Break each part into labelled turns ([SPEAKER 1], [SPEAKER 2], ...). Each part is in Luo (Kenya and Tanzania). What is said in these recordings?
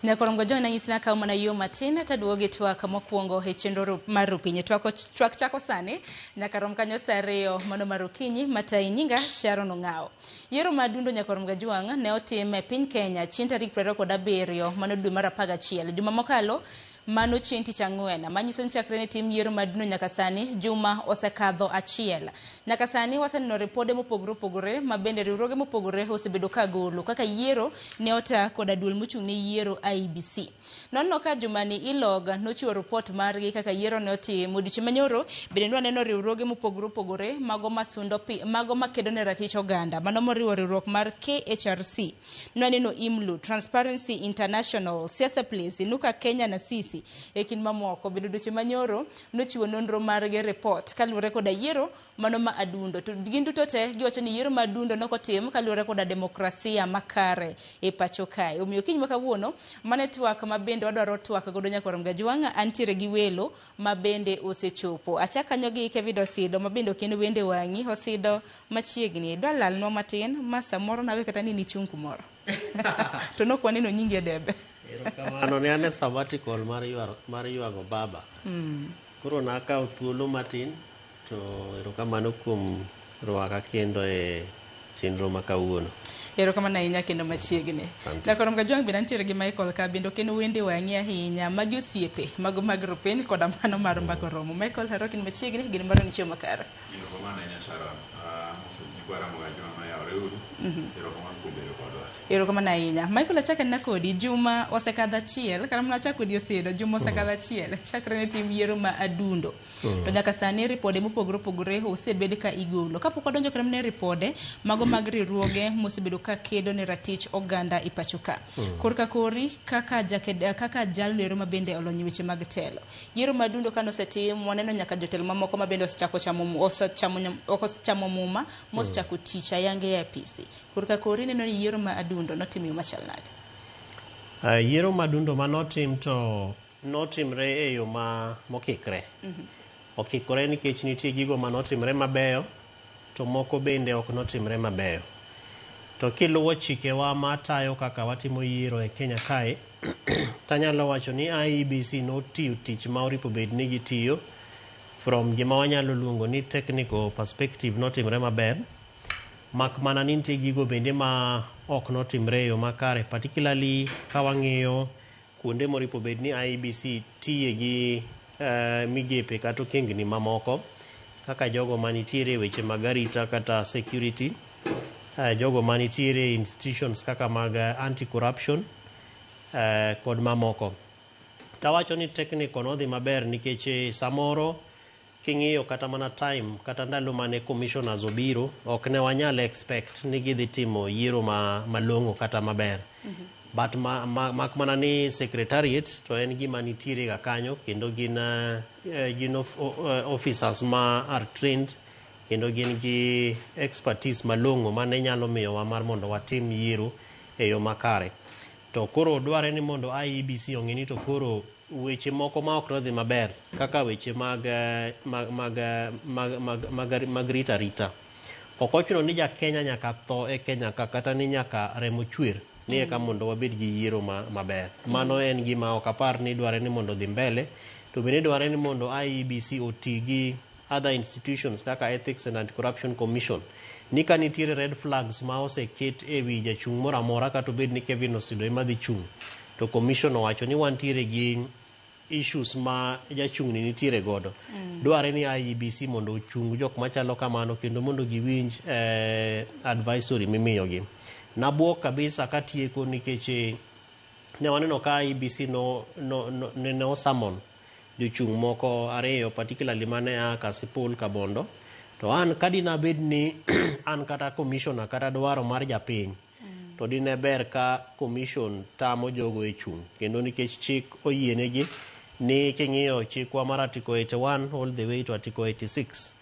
[SPEAKER 1] Nyakorom gojo na nyisina ka mana yo matin taduoge Twak mokwongo e chenro mar rupinye Twak chako sani nyakarom kanyo sareyo mano marukinyi matai nyinga Sharon Ongao. Yiero ma Adundo nyakorom gajuang ne otim e piny Kenya chieng' tarik 27 mano dwe mar 11 juma mokalo mano chieng' tich ang'wen manyiso ni chakre ne tim yiero ma Adundo nyaka sani juma osekadho achiel. Nyaka sani waseneno ripode mopogore ma bende riwruoge mopogore osebedo ka golo kaka yiero ne ota kod duol mochung' ne yiero IEBC. Nono ka juma ni iloga nochiwo report margi kaka yiero ne otimo odiochieng' manyoro bende waneno riwruoge mopogore mago masundo mago makedo ne ratich oganda mano moriwo riwruok mar KHRC nwaneno IMLU, Transparency International, Siasa Place, Inuka Kenya na Sisi ekin mamoko bende odiochieng' manyoro nochiwo nonro margi report kaluwore koda yiero mano ma Adundo to gin duto te giwacho ni yiero ma Adundo nokotim kaluwore koda demokrasia makare e pacho kae. Omiyo kiny ma kawuono mane twak ma bende wadwaro twak godo nyakorom gajuang antiere gi welo ma bende osechopo. Achak kanyo gi Kevin Osido ma bende okendo wende wangi Osido machiegni dwa lalnwa matin ma samoro nawe kata ni chung kumoro. To nokwaneno nyingi debe.
[SPEAKER 2] Erokamano ne ane sabbatical mar yuago baba. Koro nakawo thuolo matin to erokamano kuom rwaka kendo e chenro ma kawuono.
[SPEAKER 1] Erokamano ahinya kendo machiegni. Nyakorom gajuang bende antiere gi Michael ka bende okendo wende wangi ahinya magi osiepe mago mag rupiny koda mano mar mbako romo. Michael harokin machiegni gin maro ni chiemo makare.
[SPEAKER 3] Erokamano ahinya Sharon. Mosejikwara mo gajuang ma yawre uru. Erokamano kuom bedo kodwa.
[SPEAKER 1] Erokamano ahinya. Michael achaka na kodi juma osekadho achiel kata mana achako kodi Osido juma osekadho achiel chakre ne tim yiero ma Adundo. To nyaka sani ripode mopogore osebed ka igolo. Kapok wadonjo kare ne ripode mago mag riwruoge mosebedo ka kedo ne ratich oganda i pacho ka. Korka kori kaka jalno ero ma bende olonyo weche mag telo. Yiero ma Adundo kano osetim waneno nyaka jotelo mamoko ma bende osechako chamo muma mosechako tich ayange e apisi. Korka kori neno ni yiero ma Adundo notim yo machal nade.
[SPEAKER 2] Yiero ma Adundo manotim to notimre e yo mokikre. Okikore nikech nitie gigo manotimre mabeyo to moko bende ok notimre mabeyo. To kiluwo chikewa matayo kaka watimo yiero e Kenya kae tanyalo wacho ni IEBC notiyo tich ma oripo bed ni gitiyo from gima wanyalo luongo ni technical perspective notimre maber. Mak mana ni nitie gigo bende ma ok notimre e yo makare, particularly ka wang'iyo kuonde moripo bed ni IEBC tiye gi migepe kata okengni mamoko kaka jogo manitiere weche mag arita kata security, jogo manitiere institutions kaka mag anti-corruption kod mamoko. Tawacho ni technical nodhi maber nikech samoro king'iyo kata mana time kata ndalo mane commissioners obiro ok ne wanyal expect ni gidhi timo yiero malong'o kata maber. But mak mana ni secretariat to en gima nitiere ga kanyo kendo gin officers ma are trained kendo gin gi expertise malong'o mane nyalo miyowa mar mondo watim yiero e yo makare. To koro dware ni mondo IEBC ong'e ni to koro weche moko ma ok nodhi maber kaka weche mag rita rita. Ok ochuno ni ja Kenya nyaka tho e Kenya kata ni nyaka remo chwer ni eka mondo wabed gi yiero maber. Mano en gima ok apar ni dware ni mondo dhi mbele, to bende dware ni mondo IEBC oti gi other institutions kaka Ethics and Anti-Corruption Commission. Ni ka nitiere red flags ma oseket e wi jachung' moro amora kata obed ni Kevin Osido ema dhi chung', to commission owacho ni wantiere gi issues ma jachung' ni nitiere godo. Dware ni IEBC mondo ochung jok machalo kamano kendo mondo giwinj advisory mimiyogi. Nabuok kabisa katieko nikech ne waneno ka IEBC no summon jochung' moko ariyo, particularly mane a Kasipul Kabondo. To an kadina bed ni an kata commissioner kata dwaro mar japiny to dine ber ka commission tamo jogo e chung' kendo nikech chik oyienegi ni king'iyo chikwa mar article 81 all the way to article 86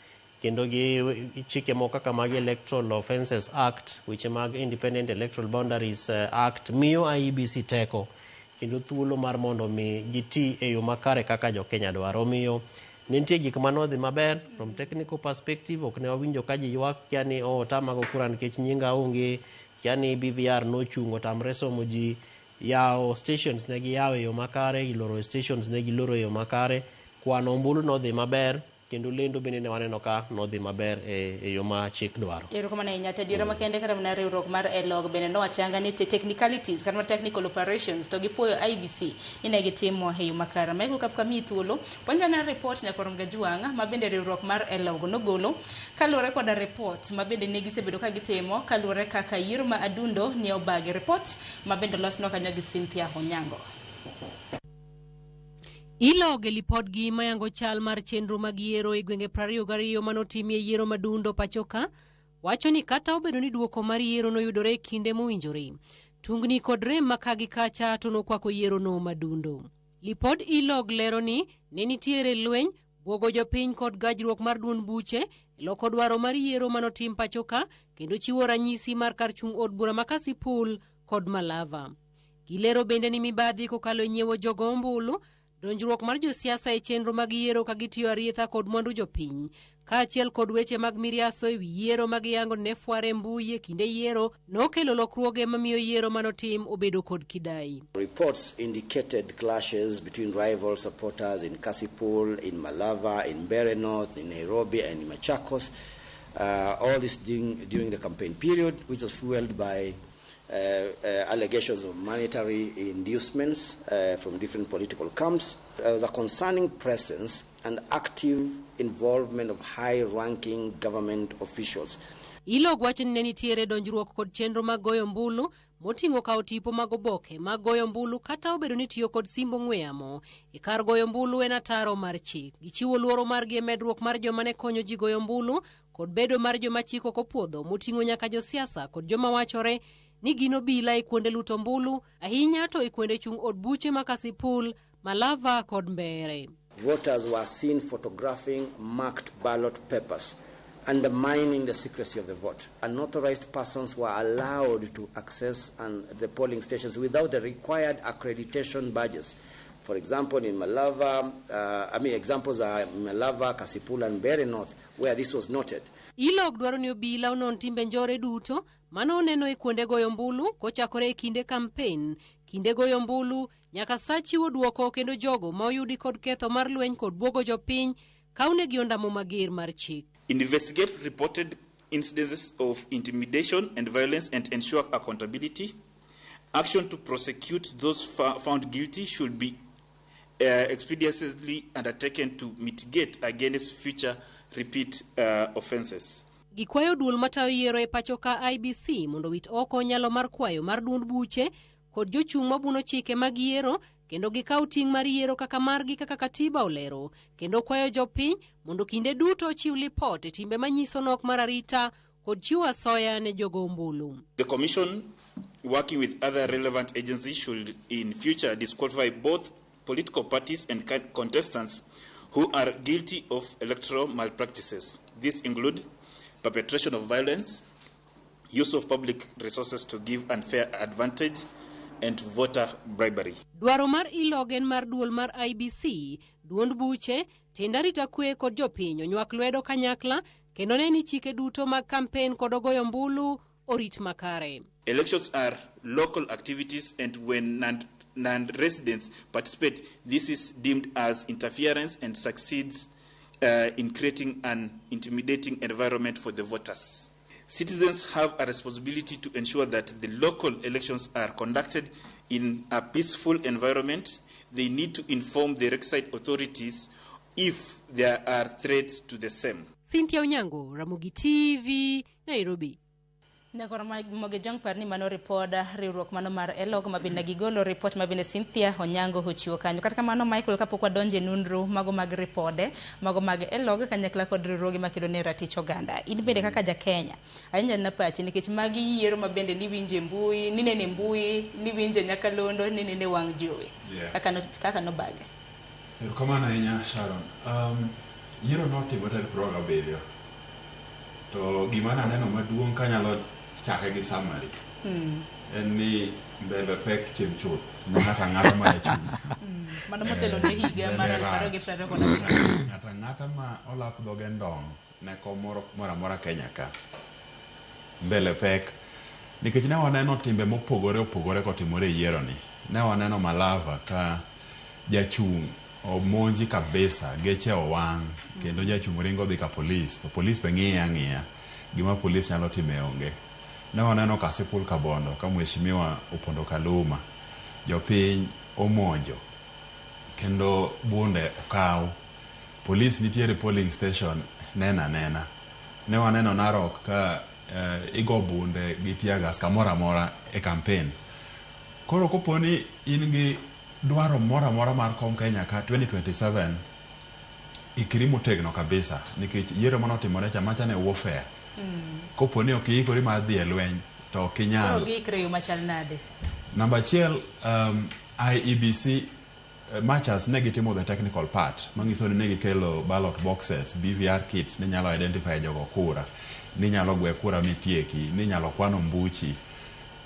[SPEAKER 2] kendo gi chike moko kaka mag Electoral Offences Act, which mag Independent Electoral Boundaries Act, miyo IEBC teko kendo thuolo mar mondo mi giti e yo makare kaka jo Kenya dwaro. Miyo nitie gik manodhi maber from technical perspective. Ok ne wawinjo ka ji ywak yani tamago kura nikech nyinga onge, yani BVR nochungo tamre somo ji yawo stations ne giyawo e yo makare, giloro stations ne giloro e yo makare, kwano ombulu nodhi maber, kendo lendo bende ne waneno ka nodhi maber e yo ma chik dwaro.
[SPEAKER 1] Erokamano ahinya. Tadiera makende kata mana riwruok mar ELOG bende nowachanga ni technicalities kata technical operations to gipuoyo IBC ine gitimo e yo makare. Michael kapka mi thuolo wanjana report nyakorom Gajuang ma bende riwruok mar ELOG nogolo kaluwore koda report ma bende ne gisebedo ka gitimo kaluwore kaka yiero ma Adundo ne obagi report ma bende losno kanyo gi Cynthia Onyango.
[SPEAKER 4] ELOG lipod gi mayango chal mar chenro mag yiero e gwenge 22 manotimie yiero ma Adundo pachoka wacho ni kata obedo ni duoko mar yiero noyudore e kinde mowinjore, tungni kod rem makagi kacha to nokwako yiero no ma Adundo. Lipod ELOG lero ni ne nitiere lweny, bwogo jopiny kod gajruok mar duond buche loko dwaro mar yiero manotim pachoka kendo chiwo ranyisi mar kar chung' od bura ma Kasipul kod Malava. Gilero bende ni mibadhi kokalo e nyiewo jogo ombulu, donjruok mar josiasa e chenro mag yiero ka gitiyo arietha kod mwandu jopiny, kaachiel kod weche mag miriaso e wi yiero mag yango ne fware mbui e kinde yiero nokelo lokruoge mamiyo yiero manotim obedo kod kidai.
[SPEAKER 5] Reports indicated clashes between rival supporters in Kasipul, in Malava, in Mbeere North, in Nairobi, and in Machakos. All this during the campaign period, which was fueled by allegations of monetary inducements from different political camps. There was a concerning presence and active involvement of high-ranking government officials.
[SPEAKER 4] ELOG wacho ni ne nitiere donjruok kod chenro mag goyo mbulu moting'o kawo tipo mag oboke mag goyo mbulu kata obedo ni tiyo kod simbo ng'we yamo e kar goyo mbulu en ataro mar chik. Gichiwo luoro margi e medruok mar joma ne konyo ji goyo mbulu kod bedo mar joma chik ok opuodho moting'o nyaka josiasa kod joma wachore ni gino bila e kuonde luto mbulu, ahinya to e kuonde chung' od buche ma Kasipul, Malava kod Mbeere.
[SPEAKER 5] Voters were seen photographing marked ballot papers, undermining the secrecy of the vote. Unauthorized persons were allowed to access the polling stations without the required accreditation badges. For example, in Malava, examples are Malava, Kasipul, and Mbeere North, where this was noted.
[SPEAKER 4] ELOG dwaro ni obila onon timbe njore duto mano oneno e kuonde goyo mbulu kochakore e kinde campaign, kinde goyo mbulu nyaka sa chiwo duoko kendo jogo ma oyudi kod ketho mar lweny kod bwogo jopiny kaunegi ondamo mager mar chik.
[SPEAKER 6] Investigate reported incidences of intimidation and violence and ensure accountability. Action to prosecute those found guilty should be expeditiously undertaken to mitigate against future repeat offenses.
[SPEAKER 4] Gikwayo duol matayo yiero e pachoka IBC mondo wit oko nyalo mar kwayo mar duond buche kod jochung' mabuno chike mag yiero kendo gikaw ting' mar yiero kaka margi kaka katiba olero kendo kwayo jopiny mondo kinde duto chiw lipot e timbe manyiso nok mar arita kod chiwo asoya ne jogo ombulu.
[SPEAKER 6] The Commission, working with other relevant agencies, should in future disqualify both political parties and contestants who are guilty of electoral malpractices. These include perpetration of violence, use of public resources to give unfair advantage, and voter bribery.
[SPEAKER 4] Dwaro mar ELOG en mar duol mar IBC, duond buche, tenda rita kwe kod jopiny onywak lwedo kanyakla kendo ne ni chike duto mag campaign kod ogoyo mbulu orit makare.
[SPEAKER 6] Elections are local activities, and when non-residents participate, this is deemed as interference and succeeds in creating an intimidating environment for the voters. Citizens have a responsibility to ensure that the local elections are conducted in a peaceful environment. They need to inform the requisite authorities if there are threats to the same.
[SPEAKER 4] Cynthia Onyango, Ramogi TV, Nairobi.
[SPEAKER 1] Nyakoro moge jong parni mano repoda riwruok mano mar ELOG mabinde gigolo report mabinde Cynthia Onyango hochiwo kanyo. Kata kamano Michael kapok wadonje nunru mago mag repode mago mag ELOG kanyakla kod riwruoge makedo ne ratich oganda. In bende kaka ja Kenya ahinya na pachi nikech magi yiero mabende ni winje mbui ni nene mbui ni winje Nyakalondo ni nene wang jowi. Kaka no bag.
[SPEAKER 3] Kamano ahinya Sharon. Yiero notimore tarik 27 to gima naneno maduong' kanyalo chake gi summary en ni mbele pek chim chuth ne ng'ata ng'ata ma chung
[SPEAKER 1] mano motelo ne higa mar 2020
[SPEAKER 3] ng'ata ng'ata ma olap dhoge ndong' ne komoro mora Kenya ka mbele pek nikech ne waneno timbe mopogore kotimore e yiero ni ne waneno Malava ka jachung' omonji kabisa, geche owang', kendo jachung' ringo dhi ka polis, to polis be ng'iye ang'iya, gima polis nyalo time onge. Ne waneno Kasipul Kabondo ka mheshimiwa Opondo Kaluma, jopiny omonjo, kendo bunde okaw, polis nitiere polling station nena. Ne waneno Narok ka igo bunde gi tiagas kamora mora e campaign. Koro koponi in gi dwaro mora mar kom Kenya ka 2027, ikiri motegno kabisa, nikech yiero manotimore chamacha ne warfare. Koponi ok iikori mar dhi e lweny to ok inyal.
[SPEAKER 1] Koro giikre yo machal nade?
[SPEAKER 3] Namba achiel, IEBC matchers ne gitimo the technical part, mangiso ni ne gikelo ballot boxes, BVR kits, ni nyalo identify jogo kura, ni nyalo gwe kura mitieki, ni nyalo kwano mbuchi.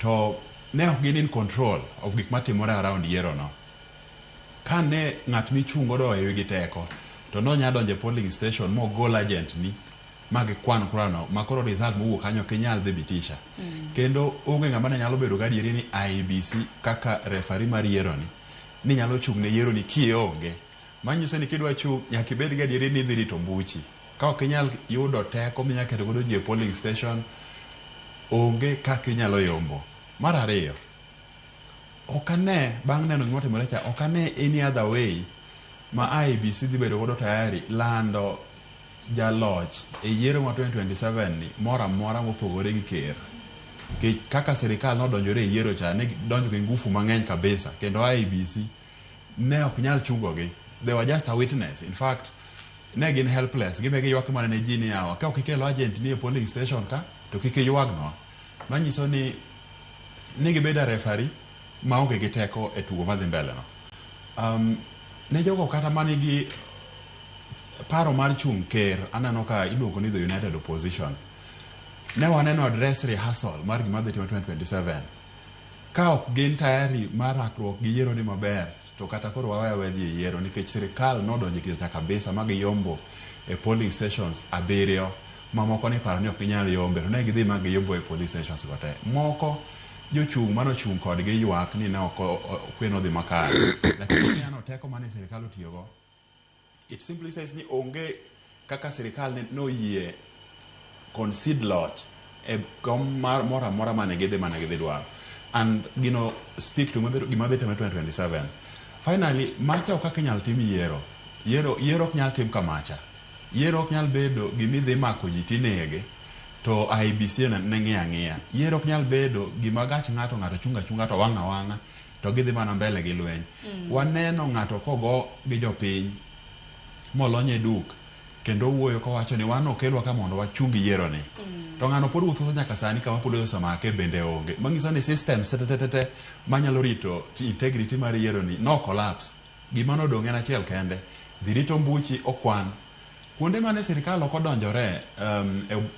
[SPEAKER 3] To ne ok gin in control of gik matimore around yiero no. Ka ne ng'at michungo do e wigi teko, to no nyalo donje polling station mo gol agent ni magi kwan kurano makoro result mowuok kanyo kinyal dhibitisha. Kendo onge ng'ama ne nyalo bedo gadieri ni IEBC kaka referee mar yiero ni nyalo chung' ne yiero ni kionge. Manyiso ni kidwa chung' nyaka ibed gadieri ni dhi rito mbuchi. Ka ok inyal yudo teko minya keto godo ji e polling station, onge kaka inyalo yombo. Mar ariyo, okane bang' neno gima timore cha, okane any other way ma IEBC dhi bedo godo tayari lando jaloch e yiero ma 2027 ni mora mopogore gi ker. Kaka serikal nodonjore e yiero cha, ne donjo gi ngufu mang'eny kabisa, kendo IEBC ne ok nyal chungogi. They were just a witness. In fact, ne gin helpless. Gibe gi ywak mana ne ji ni yawa, ka ok ikelo agent ni e polling station ka, to kik ywagno. Manyiso ni gibeda referee ma onge gi teko e tugo madhi mbele no. Ne jogo kata manigi paro mar chung' ker, aneno ka iluongo ni the United Opposition. Ne waneno address rehearsal mar gima dhi timo 2027. Ka ok gin tayari mar rakruok gi yiero ni maber, to kata koro waweya dhi e yiero, nikech sirikal nodonjo kicha kabisa ma giyombo e polling stations 7, mamoko ni paro ni ok ginyal yombe, to ne gidhi ma giyombo e polling stations gote. Moko jochung' manochung' kodgi ywak ni ne ok kweno dhi makare. Lakini ano teko mane sirikal otiyogo, it simply says ni onge kaka sirikal no yie concede loch e kom mora mane gidhi dwaro. And speak to gima dhi timo 2027. Finally, macha ok kaka inyal tim yiero ok nyal tim kamacha. Yiero ok nyal bedo gimi dhi mako ji tinege to IEBC ne ng'iya. Yiero ok nyal bedo gima gach ng'ato chunga to wanga to gidhi mana mbele gi lweny. Waneno ng'ato kogo gi jopiny molonye duk kendo wuoyo kowacho ni wan okelwa ka mondo wachungi yiero ni. To ng'ano pod wuotho nyaka sani kama pod osamake bende onge. Manyiso ni system setetete manyalo rito integrity mar yiero ni no collapse. Gima nodong' en achiel kende, dhi rito mbuchi okwan. Kuonde mane sirikal ok odonjore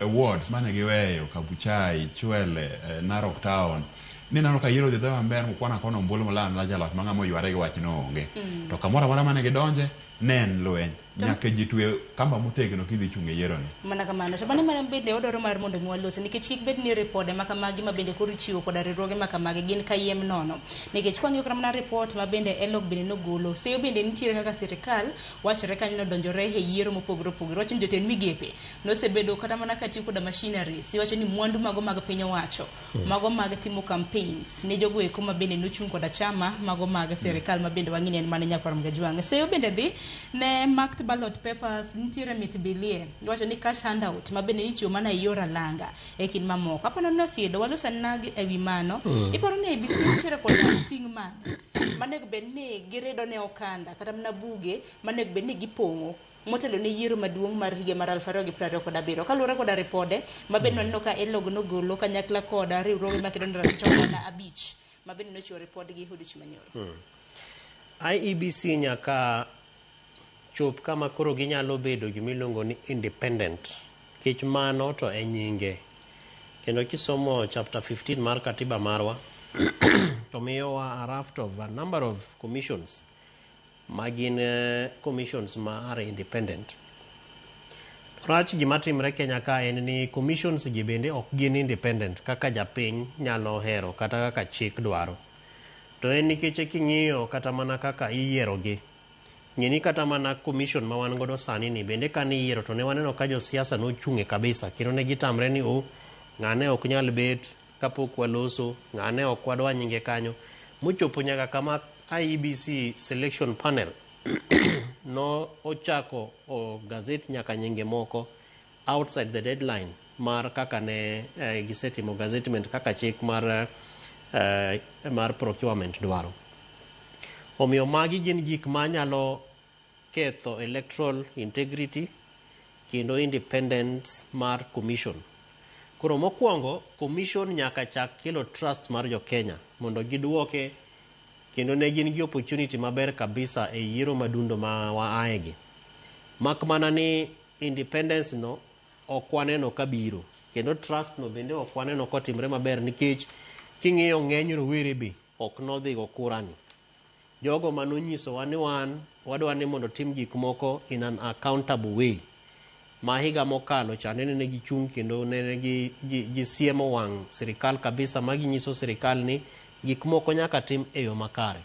[SPEAKER 3] e wards mane giweyo Kabuchai, Chwele, Narok Town, ni nano ka yiero dhi maber mokwana kono ombulu molano la jaloch ma ng'ama oyware gi wach no onge. To kamora mora mane gidonje ne en lweny. Nyaka ji twe kamba motegno kidhi chung' e yiero ni.
[SPEAKER 1] Mana kamano, to mane bende odoro mar mondo mwalose, nikech kik bed ni ripode ma kamagi ma bende koro chiwo koda riwruoge ma kamagi gin kayiem nono. Nikech kwang'iyo kata mana report ma bende elok bende nogolo, seyo bende nitiere kaka sirikal wachore kanyo nodonjore e yiero mopogore opogore. Wacho ni jotend migepe nosebedo kata mana katiyo koda machinery. Siwacho ni mwandu mago mag piny owacho, mago mag timo campaigns ne jogo eko ma bende nochung' koda chama mago mag sirikal ma bende wang'ini en mane Nyakwarom Gajwang'. Seyo bende dhi ne marked ballot papers nitiere mitbilie. Wacho ni cash handout ma bende ichiwo mana e yor alanga e kin mamoko. Apano na siedo walosa nag e wi mano. Iparo ni IEBC nitiere kod ting' manego bed ni giredo ne okanda kata mana buge manego bed ni gipong'o motelo ne yiero maduong' mar higa mar 2027 kaluwore koda ripode ma bende noneno ka elog nogolo kanyakla koda riwruoge makedo ne ratich oganda 5 ma bende nochiwo ripodgi odiochieng' manyoro.
[SPEAKER 2] IEBC nyaka chop kama koro ginyalo bedo gimiluongo ni independent, kech mano to e nyinge. Kendo kisomo chapter 15 mar katiba marwa to miyowa a raft of a number of commissions magin commissions ma are independent. Rach gima timre Kenya ka en ni commissions gi bende ok gin independent kaka japiny nyalo hero kata kaka chik dwaro. to en nikech king'iyo kata mana kaka iyierogi. Ng'eni kata mana commission ma wan godo sani ni bende ka ni yiero to ne waneno ka josiasa nochung'e kabisa kendo ne gitamre ni ng'ane ok nyal bet kapok waloso, ng'ane ok wadwa nyinge kanyo, mochopo nyaka kama IEBC selection panel no ochako gazet nyaka nyinge moko outside the deadline mar kaka ne gisetimo gazetment kaka chik mar procurement dwaro. Omiyo magi gin gik manyalo ketho electoral integrity kendo independence mar commission. Koro mokwongo commission nyaka chak kelo trust mar jo Kenya mondo giduoke kendo ne gin gi opportunity maber kabisa e yiero madundo ma waaegi. Mak mana ni independence no ok waneno kabiro kendo trust no bende ok waneno kotimre maber nikech king'iyo ng'eny rowere be ok nodhi go kurani. Jogo manonyisowa ni wadwa ni mondo tim gik moko in an accountable way. Ma higa mokalo cha ne gichung' kendo ne gisiemo wang' sirikal kabisa ma ginyiso sirikal ni gik moko nyaka tim e yo makare.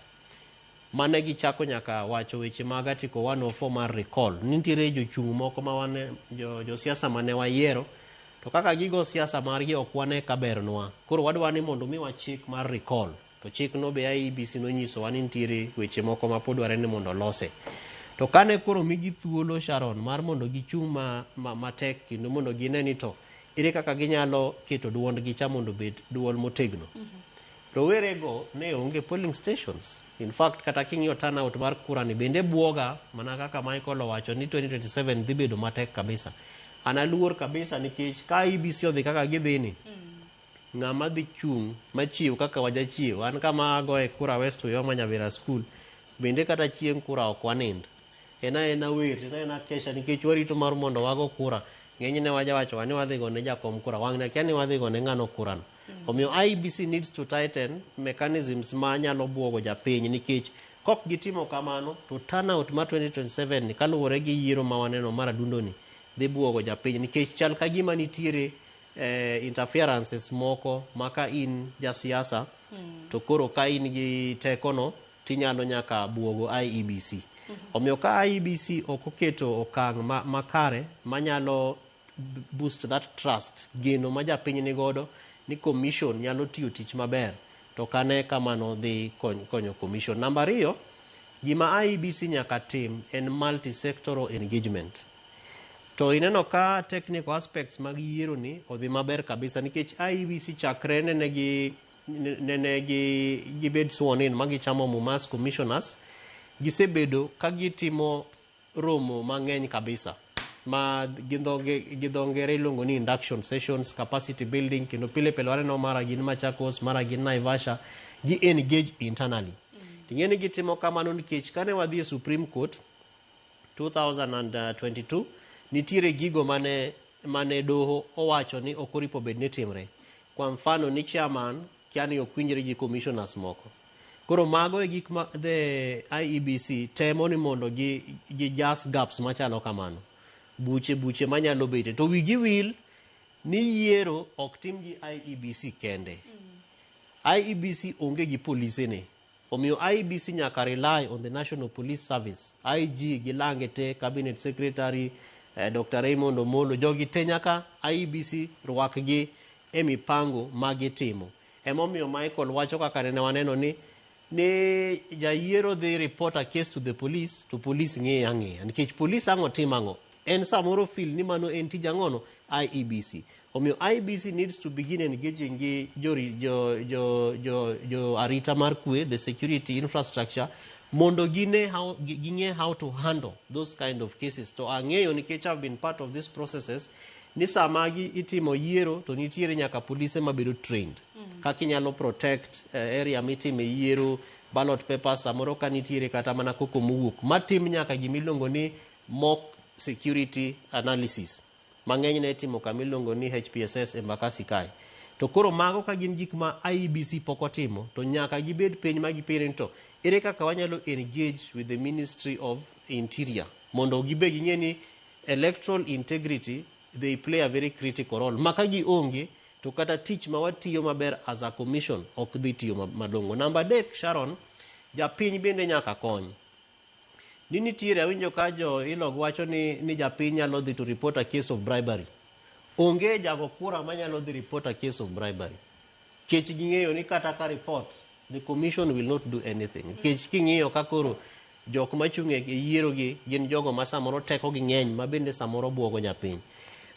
[SPEAKER 2] Mane gichako nyaka wacho weche mag article 104 mar recall. Nitiere jochung' moko ma wan josiasa mane wayiero to kaka gigo siasa margi ok wane kabernwa. Koro wadwa ni mondo miwa chik mar recall. To chik no be IEBC nonyiso wa ni nitiere weche moko ma pod dware ni mondo lose. To kane koro migi thuolo Sharon mar mondo gichung' matek kendo mondo gine ni to ere kaka ginyalo keto duondgi cha mondo bed duol motegno. Rowerego ne onge polling stations. In fact kata king'iyo turnout mar kura ni bende buoga mana kaka Michael owacho ni 2027 dhi bedo matek kabisa. Analuor kabisa nikech ka IEBC odhi kaka gidhini. Ng'ama dhi chung' machiw kaka wajachiw an kama goe kura West Uyoma Nyabera School bende kata chieng' kura ok wanind. Ena wer ena kesha nikech warito mar mondo wago kura. Ng'enyne wajawacho ni wadhi go ne jakom kura wang'ne kia ni wadhi go ne ng'ano kurano. Omiyo IEBC needs to tighten mechanisms ma nyalo buogo japiny nikech kok gitimo kamano to turnout ma 2027 ni kaluwore gi yiero ma waneno mar adundo ni dhi buogo japiny nikech chal ka gima nitiere interferences moko maka in jasiasa to koro ka in gi tekono tinyalo nyaka buogo IEBC. Omiyo ka IEBC ok oketo okang' makare manyalo boost that trust geno ma japiny ni godo ni commission nyalo tiyo tich maber to kane kamano dhi konyo commission. Namba 2, gima IEBC nyaka tim en multi-sectoral engagement. To ineno ka technical aspects mag yiero ni odhi maber kabisa nikech IEBC chakre ne gibed sworn in magi chamo mumas commissioners gisebedo ka gitimo romo mang'eny kabisa ma gidhongere iluongo ni induction sessions, capacity building kendo pile waneno mara gin Machakos mara gin Naivasha gi engage internally. Ting'eni gitimo kamano nikech kane wadhi e Supreme Court 2022 nitiere gigo mane doho owacho ni ok oripo bed ni timre. Kwa mfano ni chairman kiani okwinjre gi commissioners moko. Koro mago e gik ma the IEBC temo ni mondo gi just gaps machalo kamano. Buche manyalo bete to wigi wil ni yiero ok tim gi IEBC kende. IEBC onge gi polise ne. Omiyo IEBC nyaka rely on the National Police Service. IG gilange te Cabinet Secretary Dr. Raymond Omolo jogi te nyaka IEBC rwakgi e mipango magitimo. Emomiyo Michael wacho kaka ne waneno ni jayiero dhi report a case to the police to police ng'eya nikech police ang'o timang'o en samoro feel ni mano en tij ang'ono IEBC. Omiyo IEBC needs to begin engaging gi jo arita mar kwe, the security infrastructure mondo ging'e how to handle those kind of cases. To ang'eyo nikech I've been part of these processes ni sama itimo yiero to nitiere nyaka polise mabedo trained kaka inyalo protect area mitime yiero, ballot papers samoro ka nitiere kata mana koko mowuok matim nyaka gimiluongo ni mock security analysis mang'eny ne timo kamiluongo ni HPSS Embakasi Kai. To koro mago ka gin gik ma IEBC pok otimo to nyaka gibed piny ma gipire to ere kaka wanyalo engage with the Ministry of Interior mondo gibe ging'e ni electoral integrity they play a very critical role. Maka gi onge to kata tich ma watiyo maber as a commission ok dhi tiyo madongo. Namba 3, Sharon, japiny bende nyaka kony. Ni nitiere awinjo ka jo ilog wacho ni japiny nyalo dhi to report a case of bribery. Onge jago kura manyalo dhi report a case of bribery. Kech ging'eyo ni kata ka report, the commission will not do anything. Kech king'iyo ka koro jok machung'e yiero gi gin jogo ma samoro teko gi ng'eny ma bende samoro buogo japiny.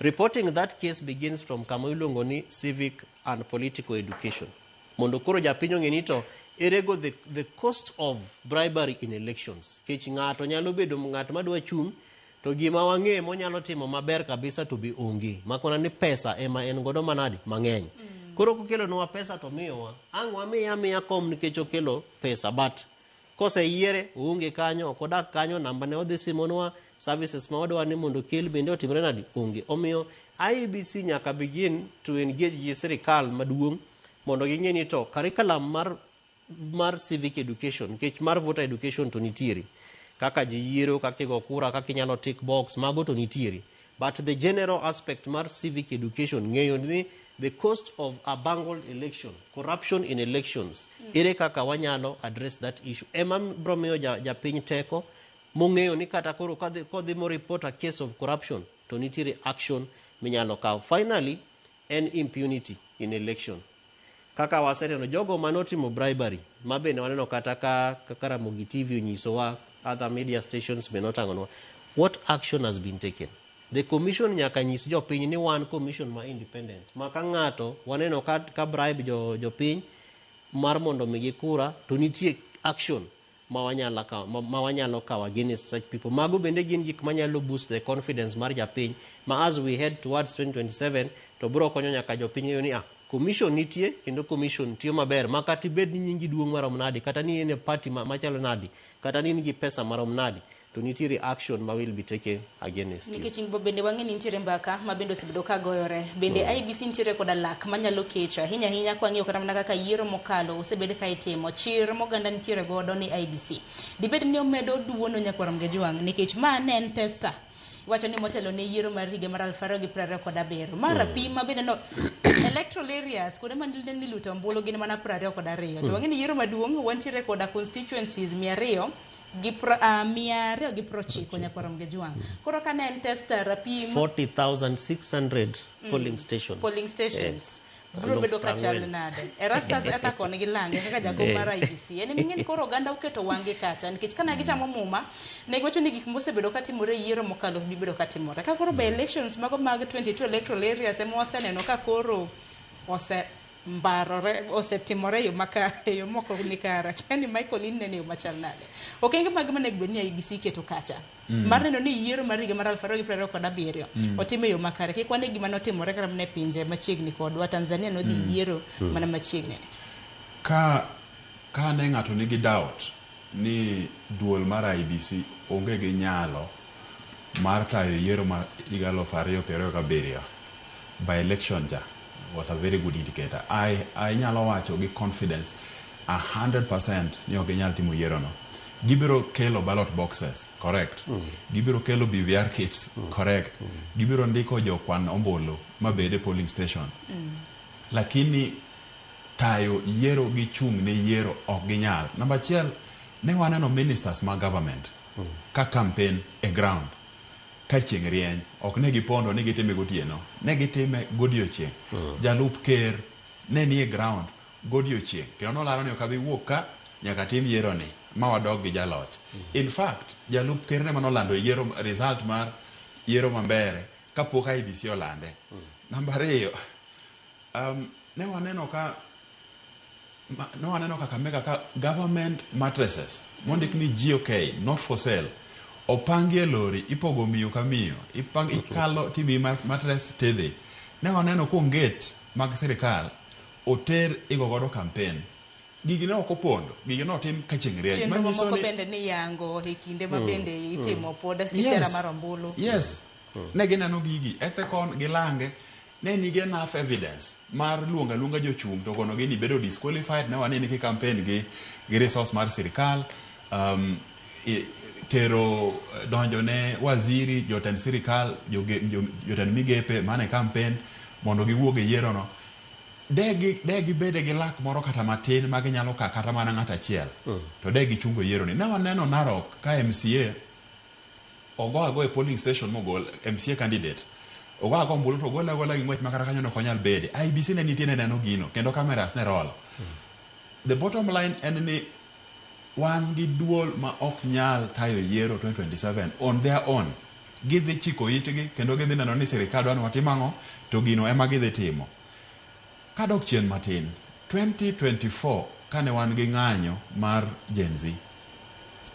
[SPEAKER 2] Reporting that case begins from kama iluongo ni civic and political education. Mondo koro japiny ong'e ni to erego the cost of bribery in elections. Kech ng'ato nyalo bedo ng'at madwa chung' to gima wang'e monyalo timo maber kabisa to be onge. Makona ni pesa ema en godo manadi mang'eny. Koro kokelo nwa pesa to miyowa. Ang' wamiya kom nikech okelo pesa, but kose yiere onge kanyo, kodak kanyo, namba ne odhi simonwa, services ma wadwa ni mondo kel bende otimre nadi onge. Omiyo IEBC nyaka begin to engage gi sirikal maduong' mondo ging'e ni to curriculum mar civic education, kech mar voter education to nitiere. Kaka ji yiero, kaka go kura, kaka inyalo tick box, mago to nitiere. But the general aspect mar civic education ng'eyo ni the cost of a bungled election, corruption in elections, ere kaka wanyalo address that issue. Ema bromiyo japiny teko mong'eyo ni kata koro kodhi mo report a case of corruption to nitiere action minyalo kaw. Finally, en impunity in election. Kaka waseteno jogo manotimo bribery, mabende waneno kata ka Ramogi TV onyisowa, other media stations be notangonwa. What action has been taken? The commission nyaka nyis jopiny ni wan commission ma independent. Maka ng'ato waneno ka bribe jopiny mar mondo migi kura to nitie action ma wanyalo kaw against such people. Mago bende gin gik manyalo boost the confidence mar japiny ma as we head towards 2027 to bro konyo nyaka jopiny yo ni commission nitie kendo commission tiyo maber makati bed ni nyingi duong' marom nadi kata ni ene party machalo nadi kata ni nigi pesa marom nadi to nitiere action ma will be taken against you.
[SPEAKER 1] Nikech ing'bo bende wang'e ni nitiere mbaka ma bende osebedo ka goyore. Bende IEBC nitiere koda lak manyalo kecho ahinya kwa ng'iyo kata mana kaka yiero mokalo osebed ka itimo. Chir moganda nitiere godo ni IEBC. Dibed ni omedo duono nyakwarom Gejwang' nikech ma ne en tester. Wacho ni motelo ne yiero mar higa mar 2027. Mara pima bende no electoral areas kuonde manilde ni luto ombulu gin mana 22. To wang'e ni yiero maduong' wantiere koda constituencies 200 gi prochiko nyakwarom Gejwang'. Koro ka ne en tester rapim
[SPEAKER 2] 40,600 polling stations.
[SPEAKER 1] Bro bedo ka chal nade. Erastas ata kon gi lange kaka jakom mar IEBC. En ming'eni koro oganda uketo wange kacha nikech kana gichamo muma ne gwacho ni gik mosebedo ka timore yiero mokalo bibedo ka timore. Ka koro be elections mago mag 22 electoral areas ema waseneno ka koro osetimore yo maka yo moko ni kara. Yani Michael inne ne machal nade. Okenge mag manego bed ni IEBC keto kacha. Mar neno ni yiero mar higa mar 2027 otime yo makare. Kik wane gima notimore kata ne pinje machiegni kodwa. Tanzania no dhi yiero mana machiegni.
[SPEAKER 3] Ka ne ng'ato nigi doubt ni duol mar IEBC onge gi nyalo mar tayo yiero mar higa 2027 by election was a very good indicator. I nyalo wacho gi confidence 100% ni ok nyal timo yiero no. Gibiro kelo ballot boxes, correct. Gibiro kelo BVR kits, correct. Gibiro ndiko jokwan ombulu mabede polling station. Lakini tayo yiero gi chung ne yiero ok ginyal. Number 1, ne waneno ministers ma government ka campaign e ground. Ka chieng' rieny ok ne gipondo ni gitime gotieno, ne gitime godiochieng'. Jalup ker ne nie ground godiochieng', kendo nolaro ni ok abi wuok ka nyaka tim yiero ni ma wadog gi jaloch. In fact, jalup ker ne manolando yiero result mar yiero mambere kapok IEBC olande. Namba 2, ne waneno Kakamega ka government mattresses mondik ni GOK not for sale opangie lori ipogo miyo ka miyo ikalo timi mattress tedhi. Ne waneno konget mag sirikal oter igogodo campaign. Gigi ne ok opondo, gigi ne otim ka chieng' rieny.
[SPEAKER 1] Manyiso ni bende ni yango e kinde ma bende itimo pod kisera mar ombulu.
[SPEAKER 3] Yes. Ne gineno gigi ethekon gilange ne nigi enough evidence mar luonga jochung' to kono gini bedo disqualified. Ne waneni ki campaign gi resource mar sirikal, tero donjo ne waziri, jotend sirikal, jotend migepe mane campaign mondo giwuog e yiero no. degi bede gi lak moro kata matin ma ginyalo kata mana ng'at achiel to degi chungo yiero ni. Ne waneno Narok ka MCA ogo e polling station mogol MCA candidate ogo ombulu to gola gi ng'wech makara kanyo no konyal bede. IBC ne nitie ne neno gino kendo cameras ne roll. The bottom line en ni wan gi duol ma ok nyal tayo yiero 2027 on their own. Gidhi chiko itgi kendo gidhi neno ni sirikal dwani watim ang'o to gino ema gidhi timo. Kadok chien matin 2024 kane wan gi ng'anyo mar Gen Z,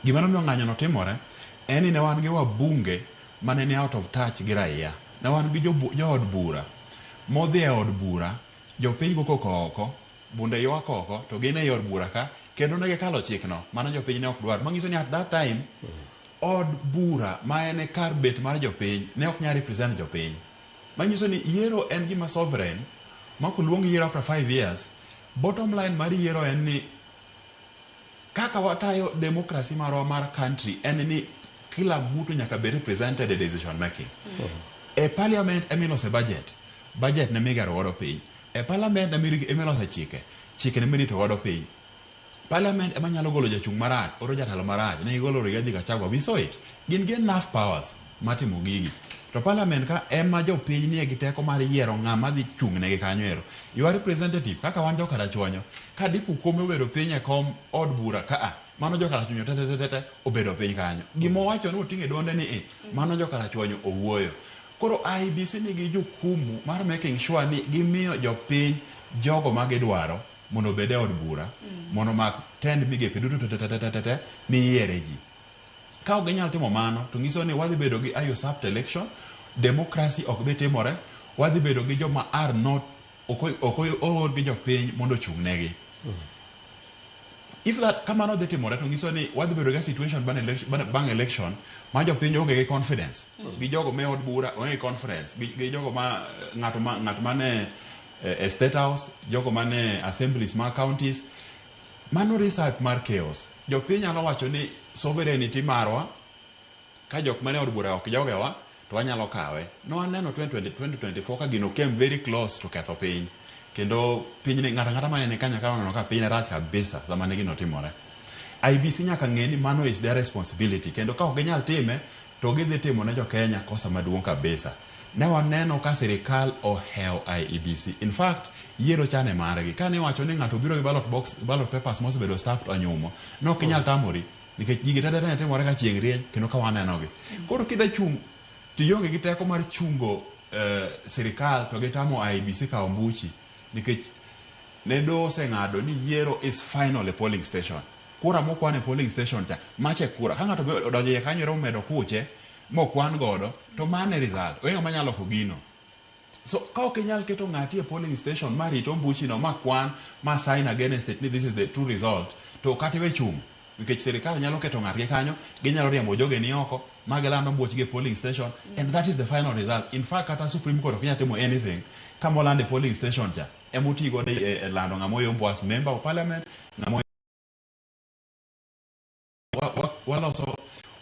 [SPEAKER 3] gima nomiyo ng'anyo no timore en ni ne wan gi wabunge mane ni out of touch gi raia. Ne wan gi jo od bura modhi e od bura, jopiny gokoko oko, bunde ywak oko, to gin e od bura ka kendo ne gikalo chikno. Mano jopiny ne ok dwar. Manyiso ni at that time od bura ma en kar bet mar jopiny ne ok nyal represent jopiny. Manyiso ni yiero en gima sovereign ma kuluong yiero after 5 years. Bottom line mar yiero en ni kaka watayo democracy marwa mar country en ni kila mtu nyaka be represented in decision making. E parliament emilose budget ne migaro godo piny. E parliament emilose chike ne mirito godo piny. Parliament ema nyalo golo jachung' marach, oro jatelo marach, ne igolo Rigathi Gachagua, we saw it. Gin enough powers matimo gigi. To parliament ka ema jopiny nie gi teko mar yiero ng'ama dhi chung' negi kanyo ero. Your representative kaka wan joka rachonyo, ka dipo kuome obedo piny e kom od bura ka mano joka rachonyo tete obedo piny kanyo. Gima wacho ni oting'e duonde ni mano joka rachonyo owuoyo. Koro IBC nigi jukumu mar making sure ni gimiyo jopiny jogo ma gidwaro mondo obede od bura, mondo mak tend migepe duto tete miyiere ji. Ka ok ginyal timo mano, to nyiso ni wadhi bedo gi a usurped election, democracy ok bi timore, wadhi bedo gi joma are not oor gi jopiny mondo chung' negi. If that kamano dhi timore, to nyiso ni wadhi bedo gi situation bang election ma jopiny onge gi confidence. Gi jogo me od bura onge gi confidence. Gi jogo ma ng'at mane State House, jogo mane assemblies ma counties, mano research mar chaos. Jopiny nyalo wacho ni sovereignty marwa ka jok mane od bura ok jogewa to wanyalo kawe. No aneno 2024 ka gino came very close to ketho piny. Kendo piny ne ng'ata mane ne kanya ka ka piny rach kabisa sama ne gino timore. IBC nyaka ng'e ni mano is their responsibility. Kendo ka ok ginyal time to gidhi timo ne jo Kenya kosa maduong' kabisa. Ne waneno ka sirikal oheo IEBC. In fact, yiero chane margi. Ka ne wacho ni ng'ato biro gi ballot papers mosebedo staffed onyumo, no ok inyal tamori nikech gigi tete ne timore ka chieng' rieny kendo ka wanenogi. Koro kida chung' tiyonge gi teko mar chungo sirikal to gitamo IEBC ka ombuchi nikech ne do oseng'ado ni yiero is final a polling station. Kura mokwane polling station cha mache kura. Ka ng'ato odonjo e kanyo ero medo kuche mokwan godo to mane result oenga manyalo fugino. So ka ok inyal keto ng'ati e polling station ma rito mbuchi no ma kwan ma sign against it ni this is the true result to kati we chung' nikech sirikal nyalo keto ng'atgi kanyo, ginyalo riembo joge ni oko ma gilando mbuchgi e polling station and that is the final result. In fact kata Supreme Court ok nyal timo anything kama olande polling station cha emoti godo e lando ng'amoyo mbwas member of parliament ng'amoyo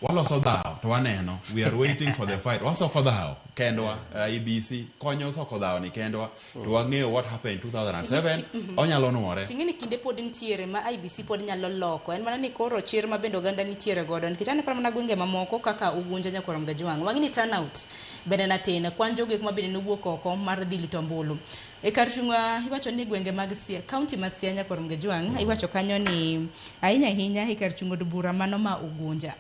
[SPEAKER 3] waloso dhao to waneno we are waiting for the fight. Wasoko dhao kendwa IBC konyo soko dhao ni kendwa to wang'eyo what happened in 2007 onyalo nuore.
[SPEAKER 1] Ting'eni kinde pod nitiere ma IBC pod nyalo loko. En mana ni koro chir ma bendo ganda nitiere godo nikech ane mana gwenge mamoko kaka Ugunja Nyakorom Gajwang'. Wang'ni turnout bende na tin kwan jogo ma bende nowuok oko mar dhi lito ombulu. E kar chunga iwacho ni gwenge mag county ma Siaya Nyakorom Gajwang' iwacho kanyo ni ahinya e kar chungo od bura mano ma Ugunja.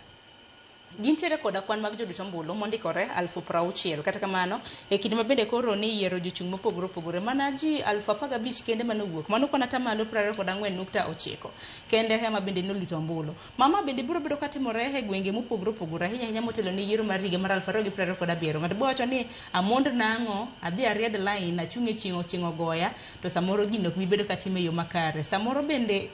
[SPEAKER 1] Gintiere koda kwan mag joduto ombulu mondikore 60,000 kata kamano e kinde ma bende koro ni yiero jochung' mopogore mana ji 15,000 kende manowuok mano kona tamalo 24.9 kende ema bende nolito ombulu. Mama bende biro bedo katimore e gwenge mopogore ahinya motelo ni yiero mar higa mar 2027. Ng'ato bo wacho ni amond nang'o adhi ariad line achung'e chingo goya to samoro gino ok bibedo katime yo makare. Samoro bende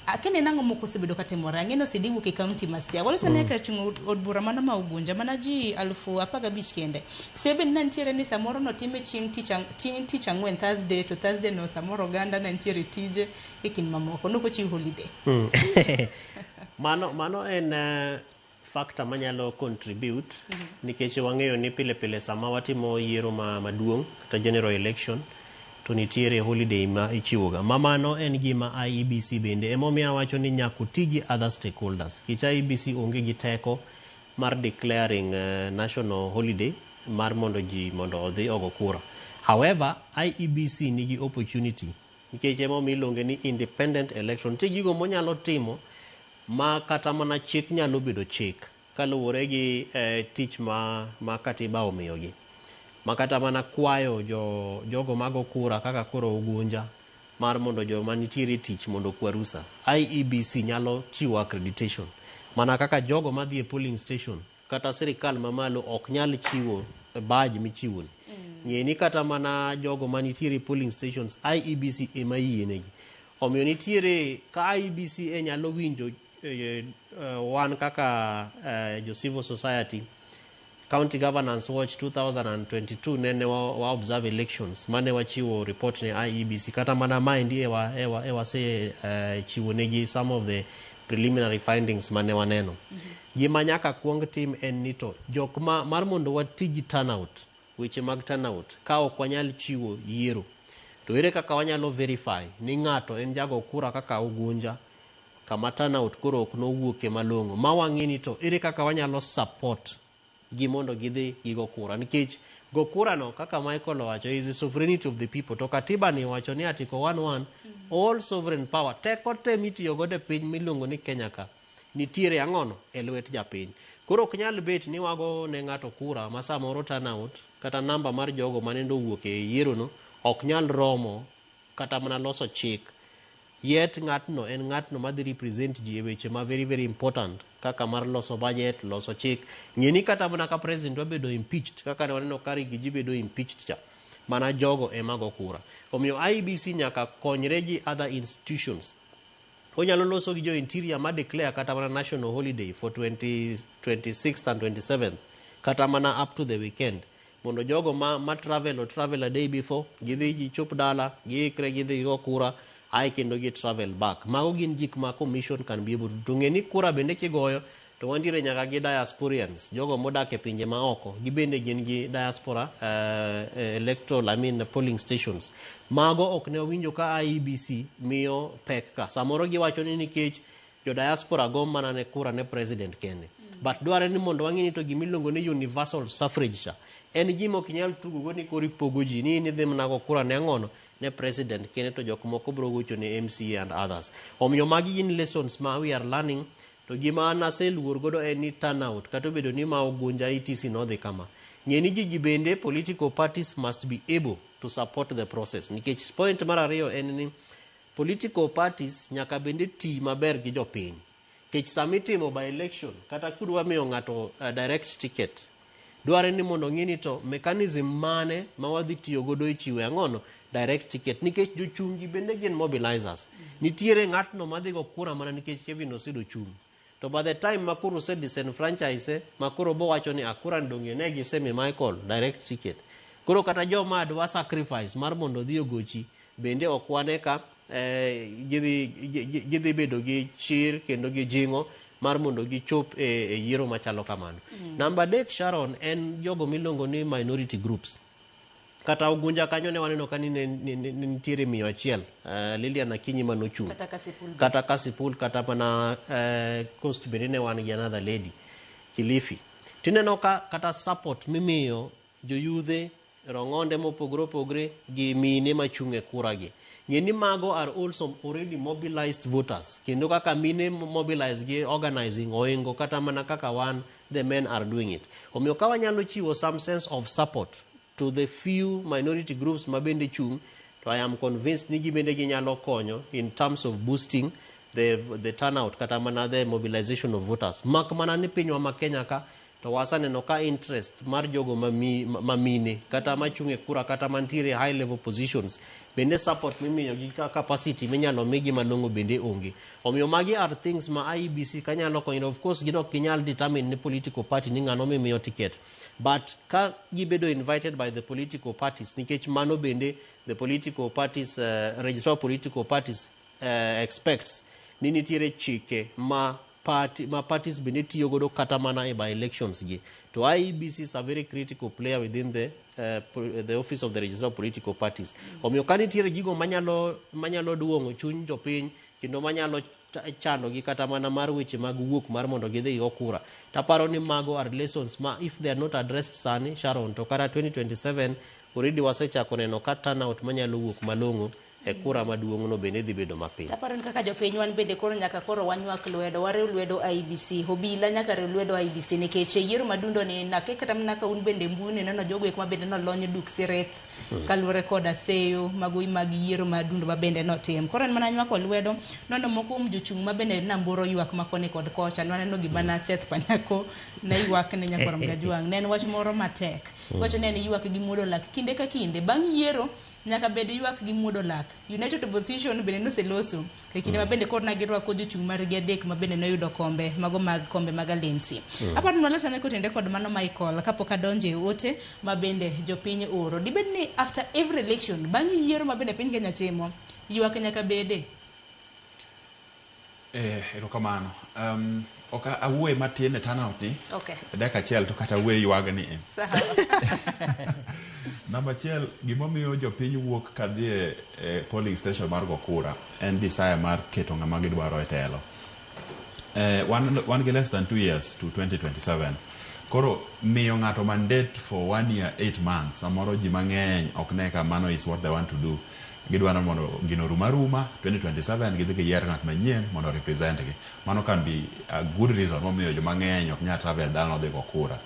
[SPEAKER 1] akene nango moko sebedo katimore ang'eno sidi wuok e county ma Siaya wala sane ka chung od bura mano ma Ugunja mana ji 15,000 kende sebe nantiere ni samoro no time chieng' tich ang'wen Thursday no samoro ganda nantiere tije ekin mamoko no ko chi holiday.
[SPEAKER 2] Mano en factor manyalo contribute nikech wang'eyo ni pile sama watimo yiero maduong' kata general election to nitiere holiday ma ichiwoga. Mamano en gima IEBC bende emomiyo wacho ni nyaka oti gi other stakeholders. Kich IEBC onge gi teko mar declaring national holiday mar mondo ji mondo odhi ogo kura. However, IEBC nigi opportunity nikech emomiyo iluonge ni independent election. Nitie gigo monyalo timo ma kata mana chik nyalo bedo chik kaluwore gi tich ma katiba omiyogi. Makata mana kwayo jogo mago kura kaka koro Ugunja mar mondo joma nitiere tich mondo kwa rusa. IEBC nyalo chiwo accreditation. Mana kaka jogo madhi e polling station kata sirikal mamalo ok nyal chiwo badge michiwo. Ng'eni kata mana jogo manitiere polling stations IEBC ema yienegi. Omiyo nitiere ka IEBC nyalo winjo wan kaka jo civil society. County Governance Watch 2022 nene wa observe elections mane wachiwo report ne IEBC kata mana maendi ewa se chiwo negi some of the preliminary findings mane waneno. Gima nyaka kuong tim en nito jok mar mondo watigi turnout, weche mag turnout ka ok wanyal chiwo yiero to ere kaka wanyalo verify ni ng'ato en jago kura kaka Ugunja kama turnout koro ok nowuoke malong'o ma wang'eni to ere kaka wanyalo support gi mondo gidhi gigo kura nikech go kura no kaka Michael owacho is the sovereignty of the people to katiba ni wacho ni article 11 all sovereign power teko te mitiyo godo e piny miluongo ni Kenya ka nitiere ang'ono e lwet japiny. Koro ok nyal bet ni wago ne ng'ato kura ma samoro turnout kata namba mar jogo manendo wuok e yiero no ok nyal romo kata mana loso chik. Yet ng'atno en ng'atno madhi represent ji e weche ma very very important kaka mar loso budget, loso chik. Ng'eni kata mana ka president wabedo impeached kaka ne waneno kari gi ji bedo impeached cha mana jogo ema go kura. Omiyo IEBC nyaka konyre gi other institutions. Onyalo loso gi jo interior ma declare kata mana national holiday for 26th and 27th kata mana up to the weekend. Mondo jogo ma travel a day before gidhi gichop dala giikre gidhi go kura ai kendo gi travel back. Mago gin gik ma commission can be able to ng'eni kura bende kigoyo to wantiere nyaka gi diasporians jogo modak e pinje ma oko gibende gin gi diaspora electoral polling stations. Mago ok ne winjo ka IEBC miyo pek ka samoro giwacho ni nikech jo diaspora go mana ne kura ne president kende. But dware ni mondo wang'ini to gimiluongo ni universal suffrage cha en gima ok nyal tugo go ni kori pogo ji ni dhi mana go kura ne ng'ono ne president kene to jok moko bro gocho ne MCA and others. Omiyo magi gin lessons ma we are learning to gima naseluor godo en ni turnout kata bedo ni ma Ugunja etc nodhi kama. Ng'eni ji bende political parties must be able to support the process. Nikech point mar ariyo en ni political parties nyaka bende ti maber gi jopiny. Kech samitimo by election kata kudwa miyo ng'ato direct ticket dware ni mondo ng'ini to mechanism mane ma wadhi tiyo godo e chiwo ang'ono direct ticket nikech jochungi bende gin mobilizers. Nitiere ng'atno madhi go kura mana nikech Kevin osedo chung. To by the time makuru se disenfranchise makuru bo wacho ni akura ndonge ne gisemi Michael direct ticket. Koro kata joma adwa sacrifice mar mondo dhi ogochi bende okwane ka gidhi bedo gi chir kendo gi jingo mar mondo gichop e yiero machalo kamano. Number 3 Sharon en jogo milongo ni minority groups. Kata Ugunja kanyo ne waneno ka ni nitiere 100 Lilian Akinyi manochung. Kata Kasipul kata mana Coast bende ne wan gi another lady Kilifi. Tineno ka kata support mimiyo joyudhe rongonde mopogre gi mine machunge kura gi. Ng'eni mago are also already mobilized voters. Kendo kaka mine mobilize gi organizing oingo kata mana kaka wan the men are doing it. Omiyo ka wanyalo chiwo some sense of support to the few minority groups mabende chung, to I am convinced ni gibende ginyalo konyo in terms of boosting the turnout kata mana the mobilization of voters. Mak mana ni pinywa ma Kenya ka to wasaneno ka interest mar jogo mamine kata machunge kura kata mantiere high level positions bende support mimiyo gi capacity minyalo migi malongo bende onge. Omiyo magi are things ma IEBC kanyalo konyo. Of course gino kinyal determine ni political party ni ngano mimiyo ticket, but ka gibedo invited by the political parties nikech mano bende the political parties registrar political parties expects ni nitiere chike ma parties bende tiyo godo kata mana e by elections gi. To IEBC is a very critical player within the office of the registrar of political parties. Omiyo ka nitiere gigo manyalo duong'o chuny jopiny kendo manyalo chando gi kata mana mar weche mag wuok mar mondo gidhi go kura. Taparo ni mago are lessons ma if they are not addressed sani, Sharon, to kara 2027 already wasechako neno ka turnout manyalo wuok malong'o e kura maduong' no bende dhi bedo mapiny.
[SPEAKER 1] Taparo ni kaka jopiny wan bende koro nyaka koro wanywak lwedo, warew lwedo IEBC, obila nyaka rew lwedo IEBC nikech yiero madundo ni nake kata mana ka un bende mbune neno jogo ek mabende nolony duk sireth kaluwore kod aseyo magoi mag yiero madundo mabende notim. Koro en mana nywako lwedo nono moko jochung' mabende namburo ywak makoni kod kocha nwaneno gima na Seth Panyako na ywak ne nyakorom Gajwang'. Ne en wach moro matek. Wacho ne en ywak gi muodo lak kinde ka kinde bang' yiero nyaka bed ywak gi muodo lak. United Opposition bende noseloso e kinde mabende koro na girwako jochung' margi adek mabende noyudo kombe mago mag kombe mag alensi. Aparo ni walosane kotende kod mano Michael kapok adonje ote mabende jopiny oro. Dibed ni after every election bang' yiero mabende piny Kenya timo ywak nyaka bede.
[SPEAKER 3] Erokamano. Oka awuoye matin e turnout ni.
[SPEAKER 1] Okay.
[SPEAKER 3] Dakika achiel to kata awuoye ywag ni.
[SPEAKER 1] Sawa.
[SPEAKER 3] Namba achiel, gimomiyo jopiny wuok kadhi e polling station mar go kura en desire mar keto ng'ama gidwaro e telo. Wan gi less than 2 years to 2027. Koro miyo ng'ato mandate for 1 year 8 months samoro ji mang'eny ok ne ka mano is what they want to do. Gidwaro mondo gino ruma 2027 gidhi giyier ng'at manyien mondo represent gi. Mano can be a good reason momiyo joma ng'eny ok nyal travel dal dhi go kura.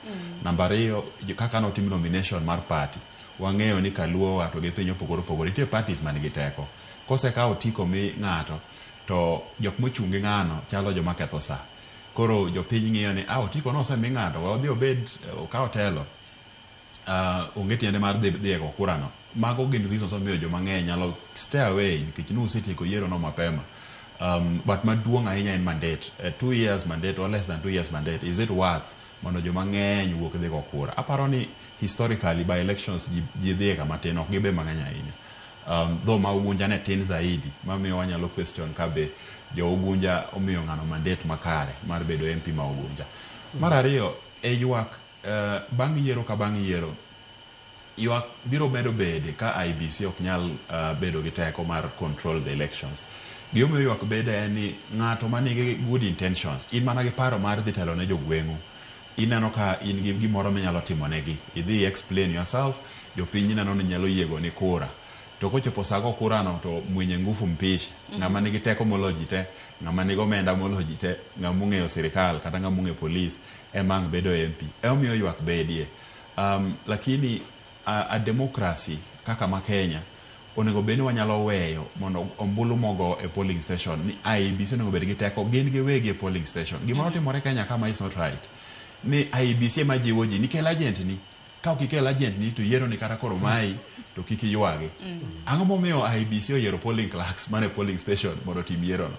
[SPEAKER 3] Namba 2, kaka notim nomination mar party, wang'eyo ni kaluo to gi piny opogore nitie parties man gi teko. Kosekawo tiko mi ng'ato to jok mochungi ng'ano chalo joma ketho sa. Koro jopiny ng'iyo ni otiko no osemi ng'ato odhi obed okawo telo onge tiende mar dhi go kura no. Mago gin reasons omiyo joma ng'eny nyalo stay away nikech nusetieko yiero no mapema. But maduong' ahinya en mandate. 2 years mandate or less than 2 years mandate, is it worth mondo joma ng'eny wuok dhi go kura? Aparo ni historically by elections ji dhi kama tin ok gibe mang'eny ahinya. Though ma Ugunja ne tin zaidi mamiyo wanyalo question kabe jo Ugunja omiyo ng'ano mandate makare mar bedo MP ma Ugunja. Mar ariyo e ywak bang' yiero ka bang' yiero ywak biro bedo bede ka IEBC ok nyal bedo gi teko mar control the elections. Gimomiyo ywak bede en ni ng'ato manigi good intentions, in mana gi paro mar dhi telo ne jogweng'u, ineno ka in gi gimoro minyalo timo negi, idhi explain yourself, jopiny neno ni nyalo yiego ni kura. To kochopo sago kura no to mwenye nguvu mpishi, ng'ama nigi teko molo ji te, ng'ama nigi omenda molo ji te, ng'ama ong'eyo sirikal kata ng'ama ong'eyo polis emang bedo MP. Omiyo ywak bedie. Lakini a democracy kaka ma Kenya onego bed ni wanyalo weyo mondo ombulu mogo e polling station ni IEBC onego bed gi teko gin giwegi e polling station. Gimoro timore Kenya kama is not right. Ni IEBC ema jiwo ji ni kel agent ni, ka ok ikel agent ni to yiero ni kata koro mai to kik ywagi. Ang'o momiyo IEBC oyiero polling clerks mane polling station mondo tim yiero no?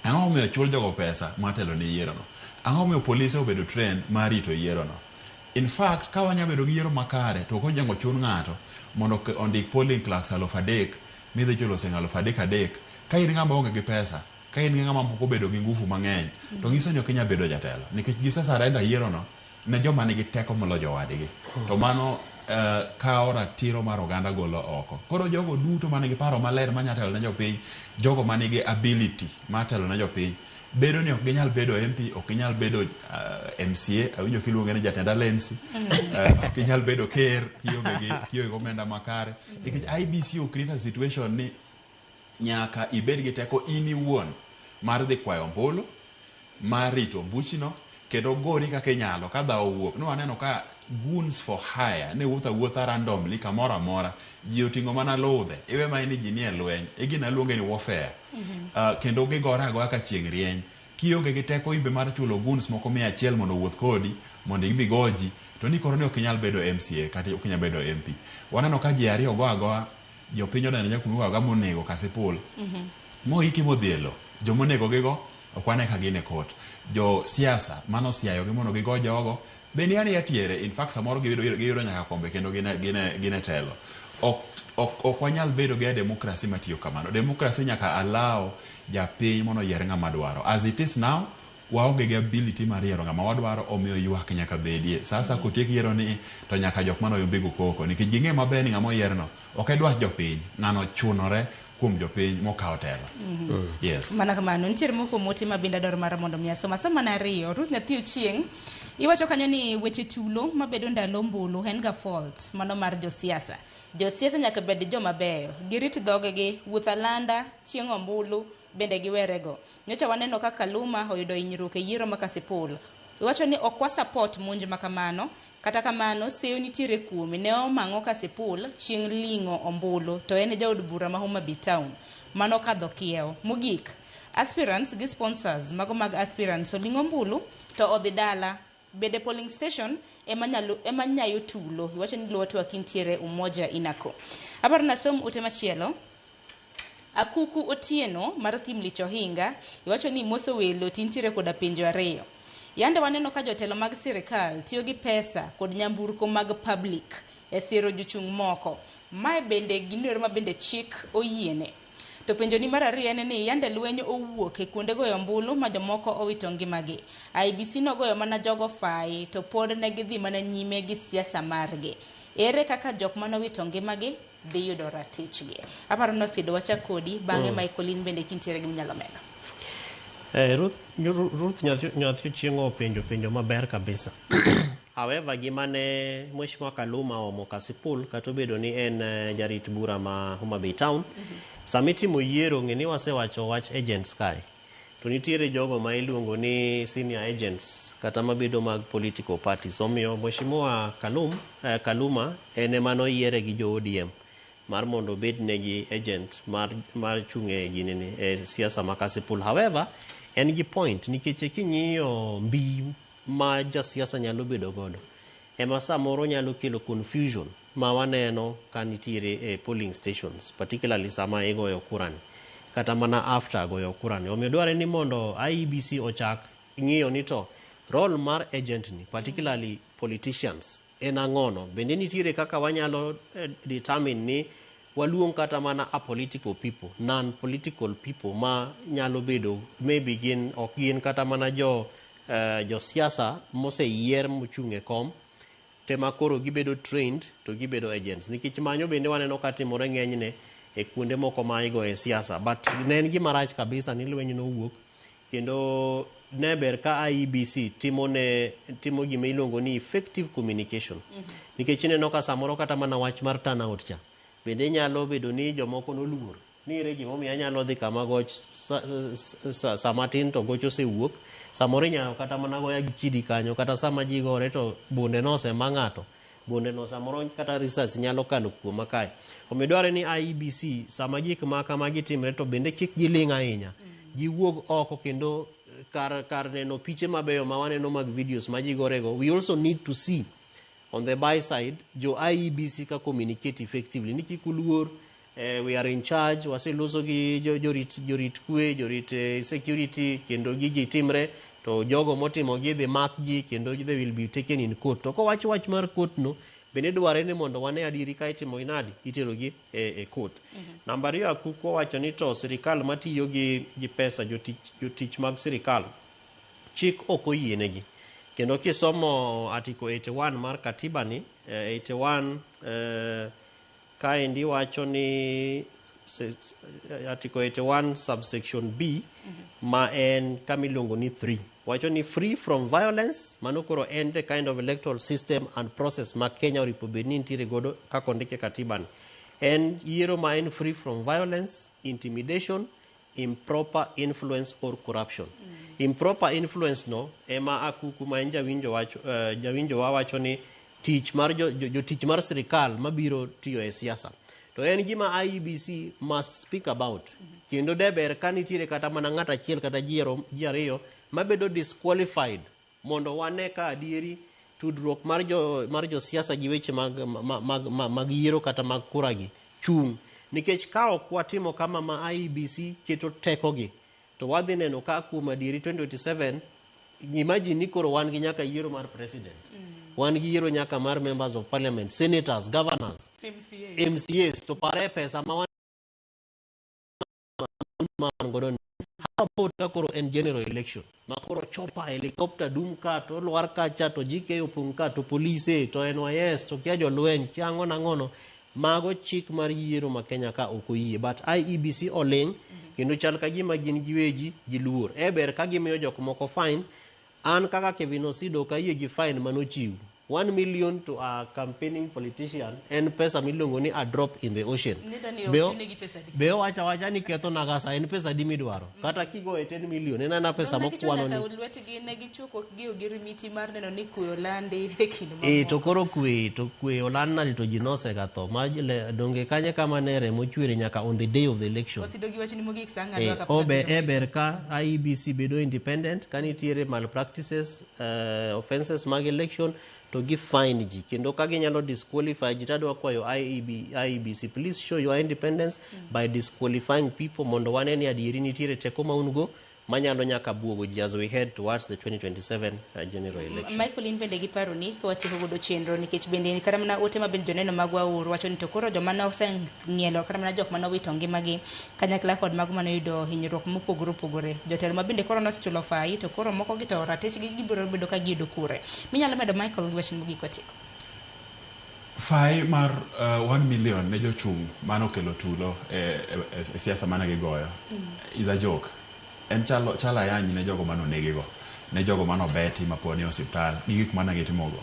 [SPEAKER 3] Ang'o momiyo chul jogo pesa matelo ni yiero no? Ang'o momiyo polisi obedo trained mar rito yiero no? In fact, ka wanya bedo gi yiero makare to konyango chun ng'ato mondo ondik polling clerks 3,000 midhi chulo sing 3,000 ka in ng'ama onge gi pesa, ka in ng'ama pok obedo gi nguvu mang'eny to nyiso ni ok inyal bedo jatelo nikech gisesarenda yiero no ne joma nigi teko molo jowadgi. To mano kawo ratiro mar oganda golo oko. Koro jogo duto manigi paro maler manya telo ne jopiny, jogo manigi ability mar telo ne jopiny, bedo ni ok ginyal bedo MP, ok ginyal bedo MCA, awinjo kiluonge ni jatend alensi, ok ginyal bedo ker, kionge omenda makare. Nikech IEBC okrita situation ni nyaka ibed gi teko in iwuon mar dhi kwayo ombulu, mar rito ombuchino, kendo gori kaka inyalo ka dhawo wuok. No aneno ka goons for hire ne wuotha randomly kamoro amora, ji oting'o mana ludhe, iwe ma ni ji nie lweny, gina luonge ni warfare. Kendo gigore agoya ka chieng' rieny. Kionge gi teko imbe mar chulo goons moko 100 mondo wuoth kodi mondo ibi goji, to ni koro ne ok inyal bedo MCA kata ok inyal bedo MP. Waneno ka ji ariyo go agoya, jopiny oneno nyakunu agoya monego kasipul. Moiki modhielo, jomonego gigo okwane ka gine kot. Jo siasa mano siayo gi mondo gigo jogo bende yani yatiere. In fact samoro giyudo nyaka kombe kendo gine telo. Ok wanyal bedo gi demokrasi matiyo kamano. Demokrasi nyaka allow japiny mondo yier ng'ama dwaro. As it is now, waonge gi ability mar yiero ng'ama wadwaro, omiyo ywak nyaka bedie. Sasa kotiek yiero ni to nyaka jok mano yombe go koko nikech ging'e maber ni ng'ama oyierno ok dwach jopiny, ng'ano chunore kuom jopiny mokawo telo. Yes.
[SPEAKER 1] Mana kamano nitiere moko moti mabinda dwaro mar mondo mi asoma na ariyo. Ruth Nyathi Ochieng' iwacho kanyo ni weche tulo mabedo ndalo mbulu en ga fault mano mar josiasa. Josiasa nyaka bed joma beyo, girit dhogegi, wuoth alanda, chieng' ombulu bende giwerego. Nyocha waneno kaka Luma oyudo hinyruok e yiero ma Kasipul. Iwacho ni ok wa support monj makamano, kata kamano seyo nitiere kuome ne omang'o Kasipul chieng' ling'o ombulu to en jaod bura ma Homa Bay Town. Mano kadho kiewo. Mogik, aspirants gi sponsors mago mag aspirants oling'o ombulu to odhi dala. Bede polling station ema nyayo tulo. Iwacho ni luo Twak nitiere umoja inako. Aparo na som ute machielo. Akuku Otieno mar Thim Licho Hinga iwacho ni moso welo tintiere koda pinjo ariyo. Yande waneno ka jotelo mag sirikal tiyo gi pesa kod nyamburko mag public e siro jochung' moko. Mae bende ginero ma bende chik oyiene. To penjo ni mar ariyo en ni yande lwenyo owuok e kuonde goyo ombulu ma jomoko owito ngimagi. IBC nogoyo mana jogo fai to pod ne gidhi mana nyime gi siasa margi. Ere kaka jok manowito ngimagi dhi yudo ratichgi. Aparo no Sido wacha kodi bang'e Michaelin bende kintiere gi mnyalo meno.
[SPEAKER 2] Ruth Nyathi Ochieng' penjo maber kabisa. However, gimane Mheshimiwa Kaluma omo Kasipul katobedo ni en jarit bura ma Homa Bay Town. Samitimo yiero ng'eni wasewacho wach agents kae. To nitiere jogo ma iluongo ni senior agents kata mabedo mag political parties. Omiyo Mheshimiwa Kaluma ene mano yiere gi jo ODM mar mondo bed negi agent mar chung'e ginene e siasa ma Kasipul. However, en gi point nikech king'iyo mbi ma jasiasa nyalo bedo godo ema samoro nyalo kelo confusion ma waneno ka nitiere e polling stations, particularly sama igoyo kurani kata mana after goyo kurani. Omiyo dware ni mondo IEBC ochak ng'iyo ni to role mar agent ni, particularly politicians, en ang'ono. Bende nitiere kaka wanyalo determine ni waluong kata mana apolitical people, non-political people ma nyalo bedo maybe ok gin kata mana jo siasa mose yier mochung'e kom tema koro gibedo trained to gibedo agents. Nikech manyo bende waneno ka timore ng'enyne e kuonde moko ma igoye siasa, but ne en gima rach kabisa ni lweny no wuok kendo ne ber ka IEBC timo gima iluongo ni effective communication. Nikech neno ka samoro kata mana wach mar turnout cha bende nyalo bedo ni jomoko noluor ni ere gimomiyo anyalo dhi kama goch samatin to goch osewuok. Samoro nyalo kata mana goya gi chidi kanyo kata sama ji gore to bunde no osema ng'ato, bunde no samoro kata risasi nyalo kano kuoma kae. Omiyo dware ni IEBC sama gik ma kama gitimre to bende kik giling' ahinya, giwuog oko kendo kar neno piche mabeyo ma waneno mag videos ma ji gorego. We also need to see on the buy side jo IEBC ka communicate effectively. Niki kuluor we are in charge, waseloso gi jorit kwe, jorit security kendo gigi timre to jogo motimo gi dhi mak gi kendo they will be taken in court. To ko wach mar court no bende dware ni mondo wane adiri ka itimo inadi itero gi e court. Namba 2 Akuko wacho ni to sirikal matiyo gi pesa jotich mag sirikal chik ok oyienegi. Kendo kisomo article 81 mar katiba ni 81 kaendi wacho ni article 81 subsection B ma en kamilongo ni 3 wacho ni free from violence, mano koro en the kind of electoral system and process ma Kenya oripo nitiere godo kako ndike katiba ni. En yiero ma en free from violence, intimidation, improper influence or corruption. Improper influence no ema Akuku ma en jawinjo wacho ni tich mar jotich mar sirikal mabiro tiyo e siasa. To en gima IEBC must speak about. Kendo deber ka nitiere kata mana ng'at achiel kata ji ariyo mabedo disqualified mondo wane ka adieri tudruok mar jo siasa gi weche mag yiero kata mag kuragi chung. Nikech ka ok watimo kama ma IEBC keto tekogi to wadhi neno ka kuom adieri 2027 imagine ni koro wan gi nyaka yiero mar president. Wan gi yiero nyaka mar members of parliament, senators, governors, MCAs to pare pesa ma wan godo How about kakoro en general election? Makoro chopa helicopter dum ka to lwar kacha to GK opung ka to police to NYS to kia jolweny kiango nangono mago chik mar yiero ma Kenya ka okoyie, but IEBC oleng kendo chal ka gima gin giweji giluor eber ka gimiyo jok moko fine. An kaka Kevin Osido ka yie gi fine manochiw 1 million to a campaigning politician en pesa miluongo ni a drop in the ocean. Beo wacha ni ketho nagasa en pesa di midwaro. Kata kigo e 10 million en ana pesa mokwano ni. To koro kwe olanna to jinose gato. Majile donge kanye kama nere mochwere nyaka on the day of the election. Eber ka IEBC bedo independent kanitiere malpractices offenses mag election to give fine ji kendo ka ginyalo disqualify ji tadwa kwayo IEBC please show your independence by disqualifying people mondo wane ni adieri nitiere teko maungo manyalo nyaka buogo ji as we head towards the 2027 general election.
[SPEAKER 1] Michael inbende gi paro ni kwatiho godo chenro nikech bende ni karamna ote mabende joneno magwa uru wacho ni to koro joma no oseng'ielo karamna jok mano wito ngimagi kanyakla kod mago mano yudo hinyruok mopogore opogore jotelo mabende koro nochulo fai to koro moko gito ratech gi gibiro bedo ka giyudo kure. Minyalo medo Michael gi wachni mogik kwatiho.
[SPEAKER 3] Fai mar 1 million ne jochung' mano kelo tulo e siasa mana gigoyo is a joke. En chalo ayanyi ne jogo mano negigo, ne jogo mano beti maponi hospital, gigik mana gitimogo.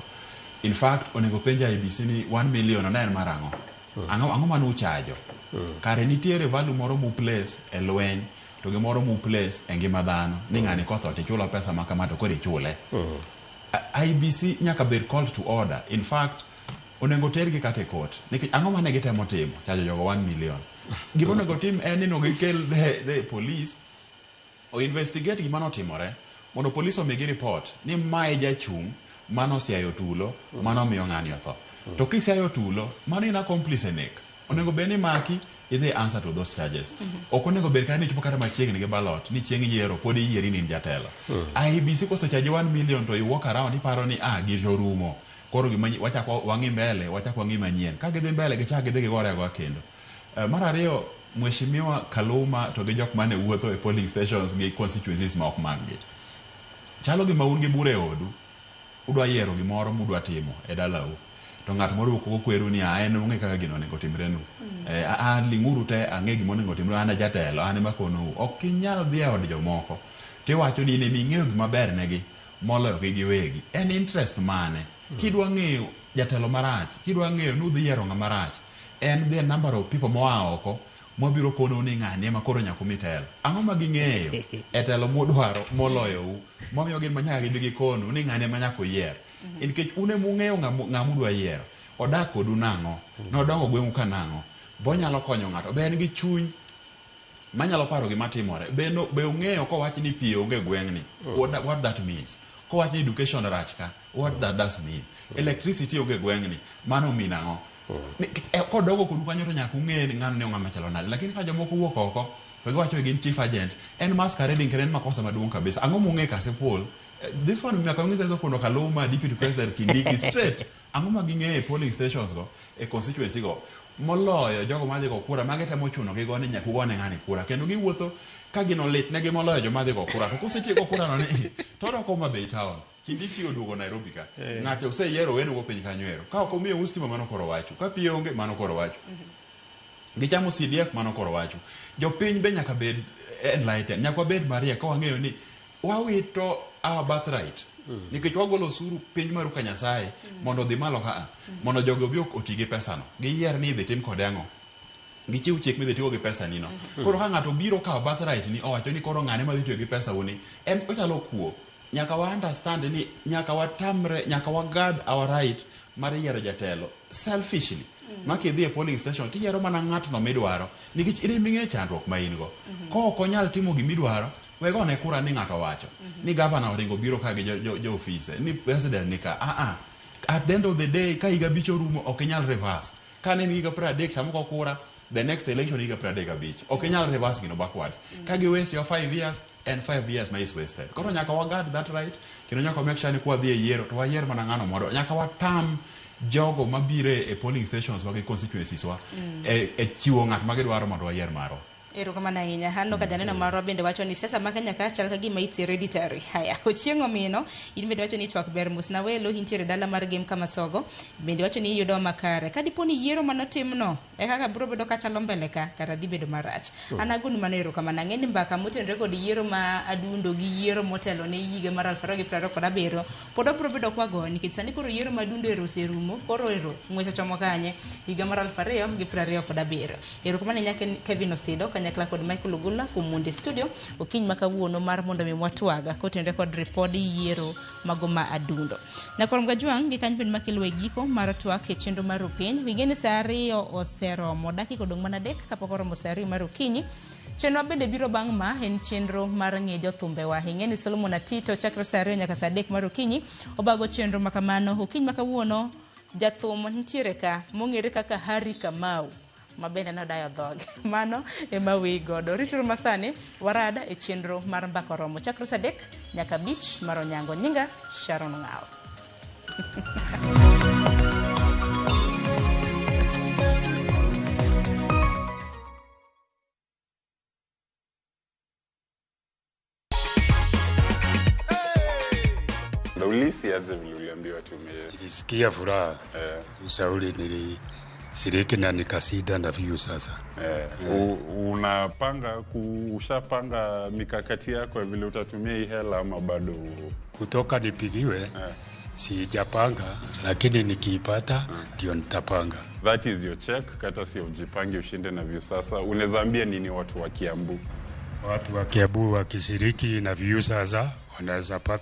[SPEAKER 3] In fact, onego penja IEBC ni 1 million ona en marango. Ango mano uchajo. Kare nitiere value moro mu place e lweny, to gimoro mu place e ngima dhano. Ni ng'ani kotho tichulo pesa makamato kodi chule. IEBC nyaka bed called to order. In fact, onego tergi kate court. Nikech ango mane gitemo timo chajo jogo 1 million. Gimonego tim en ni no gikel the police o investigate gima notimore mondo police omigi report ni mae jachung' mano siayo tulo mano miyo ng'ani otho. To kisiayo tulo mano ina accomplice e nek onego beni maki idhi answer to those charges. Ok onego bed ka ni chopo kata machiegni gi ballot ni chieng' yiero pod iyieri ni jatelo. IEBC kosechaji 1 million to you walk around iparo ni gir rumo koro gima wachako wang'i mbele wachako wang'i manyien ka gidhi mbele gichak gidhi gigore go kendo. Mar ariyo Mheshimiwa Kaluma to gi jok mane wuotho e polling stations gi constituencies ma ok maggi. Chalo gi maun gi bure odu. Udwa yiero gimoro mudwa timo e dalau. To ng'at moro ko kweru ni en ong'e kaka gino onego timre nu. Ling'uru te ang'e gimo onego timre an jatelo an ema kono. Ok inyal dhi e od jomoko. Tiwacho ni ne ming'eyo gima ber negi moloyo gi giwegi. En interest mane? Kidwa ng'eyo jatelo marach, kidwa ng'eyo nudhi yiero ng'ama marach. And the number of people moa oko mobiro kono ni ng'ani ema koro nyako mitelo. Ang'o ma ging'eyo e telo modwaro moloyo u momiyo gin manyaka gibi gi kono ni ng'ani ema nyako yier. Nikech une mung'eyo ng'amu dwa yiero odak kodu nang'o nodongo gweng'u ka nang'o bonyalo konyo ng'ato be en gi chuny manyalo paro gima timore be ung'eyo kowach ni pi onge gweng'ni what that means. Kowach ni education rach ka what that does mean. Electricity onge gweng'ni mano mean ang'o. Kodogo kodu kanyo to nyaka ung'e ni ng'ano ne ong'ama chalo nade. Lakini ka jomoko wuok oko to giwacho gin chief agent en masquerading keren makosa maduong' kabisa. Ang'o mung'e Kasipul this one nyaka ung'e zezo kono Kaluma deputy president Kindiki straight. Ang'o ma ging'e e polling stations go e constituency go moloyo jogo madhi go kura magetemo chuno gi gone nyaka ugone ng'ani kura kendo giwuotho ka gino lit ne gi moloyo joma dhi go kura to kosetieko kura no ni to doko Homabay town Kindiki oduogo Nairobi ka ng'ato oseyiero wenu go piny kanywero ka ok omiyo ustima mano koro wacho ka pi onge mano koro wacho gichamo CDF mano koro wacho jopiny be nyaka bed enlightened nyaka bed maria ka wang'eyo ni wawito our birthright nikech wagolo osuru piny maru ka Nyasaye mondo dhi malo ka mondo jogo obi oti gi pesano giyier ni idhi tim kode ang'o gichiw chik midhi tiyo gi pesa nino koro ka ng'ato biro kawo birthright ni owacho ni koro ng'ane madhi tiyo gi pesa uni en ochalo kuo nyaka wa understand ni nyaka watamre nyaka wa guard our right mar yiero jatelo selfishly makidhi e polling station tiyiero mana ng'atno midwaro nikech ine ming'e chandruok ma in go ko ok onyal timo gimidwaro wego ne kura ni ng'ato wacho ni governor oringo biro ka gi jo office ni president ni ka at the end of the day ka higa bicho rumo ok inyal reverse ka ne higa 30 samoko kura the next election higa 35 ok inyal reverse gino backwards ka gi waste your 5 years and 5 years is wasted koro nyaka wa guard that right kendo nyaka make sure ni kwa dhi e yiero to wa yier mana ng'ano modo nyaka wa tam jogo mabire e polling stations wage constituencies wa e chiwo ng'at ma gidwaro mondo wa yier maro
[SPEAKER 1] Erokamano ahinya. Hanno ka janeno marwa bende wacho ni siasa ma Kenya ka chal ka gima it's hereditary. Haya, ochieng' omino, in bende wacho ni Twak ber musna welo intiere dala mar game kama sogo, bende wacho ni iyudo makare. Ka dipo ni yiero manotimno, e kaka bro bedo ka chalo mbele ka, kata dhi bedo marach. An agoni mano erokamano. Ang'e ni mbaka motenore kod yiero ma adundo gi yiero motelo ne higa mar 2027 pod obro bedo kwago nikech sani koro yiero ma adundo ero oserumo, koro ero ng'wech ochomo kanye higa mar 2027. Erokamano nyaka Kevin Osido kanyakla kod Michael Ogula kumunde studio okiny makawuono mar mondo mi watwaga kotenre kod Ripod yiero mago ma adundo. Nakorom gajwang' gi kany ben makelo e giko mar Twak e chenro mar Rupiny. Wigeni saa 2 oseromo dakika odong' mana 3 kapok oromo saa 2 mar okinyi. Chenro bende biro bang' ma en chenro mar ng'e jothumbe wa. Ing'eni Solomon Atito chakre saa 2 nyaka saa 3 mar okinyi obago chenro makamano. Okiny makawuono jathum ntiere ka mong'ere kaka Hari Kamau mabende nodayo dhoge. Mano ema wi godo. Rituru masani warada e chenro mar mbaka romo chakre saa 3 nyaka 5 mar onyango. Nyinga Sharon Ngao.
[SPEAKER 7] Ulisi aje vile uliambiwa tume.
[SPEAKER 8] Nilisikia furaha. Ushauri nilishiriki na nikasida na view sasa.
[SPEAKER 7] Ushapanga mikakati yako vile utatumia hii hela ama bado?
[SPEAKER 8] Kutoka nipigiwe sijapanga, lakini nikiipata ndio nitapanga.
[SPEAKER 7] That is your check, kata si ujipange ushinde na view sasa. Unaweza ambia nini watu wa Kiambu?
[SPEAKER 8] Watu wa Kiambu wakishiriki na view sasa wanaweza pata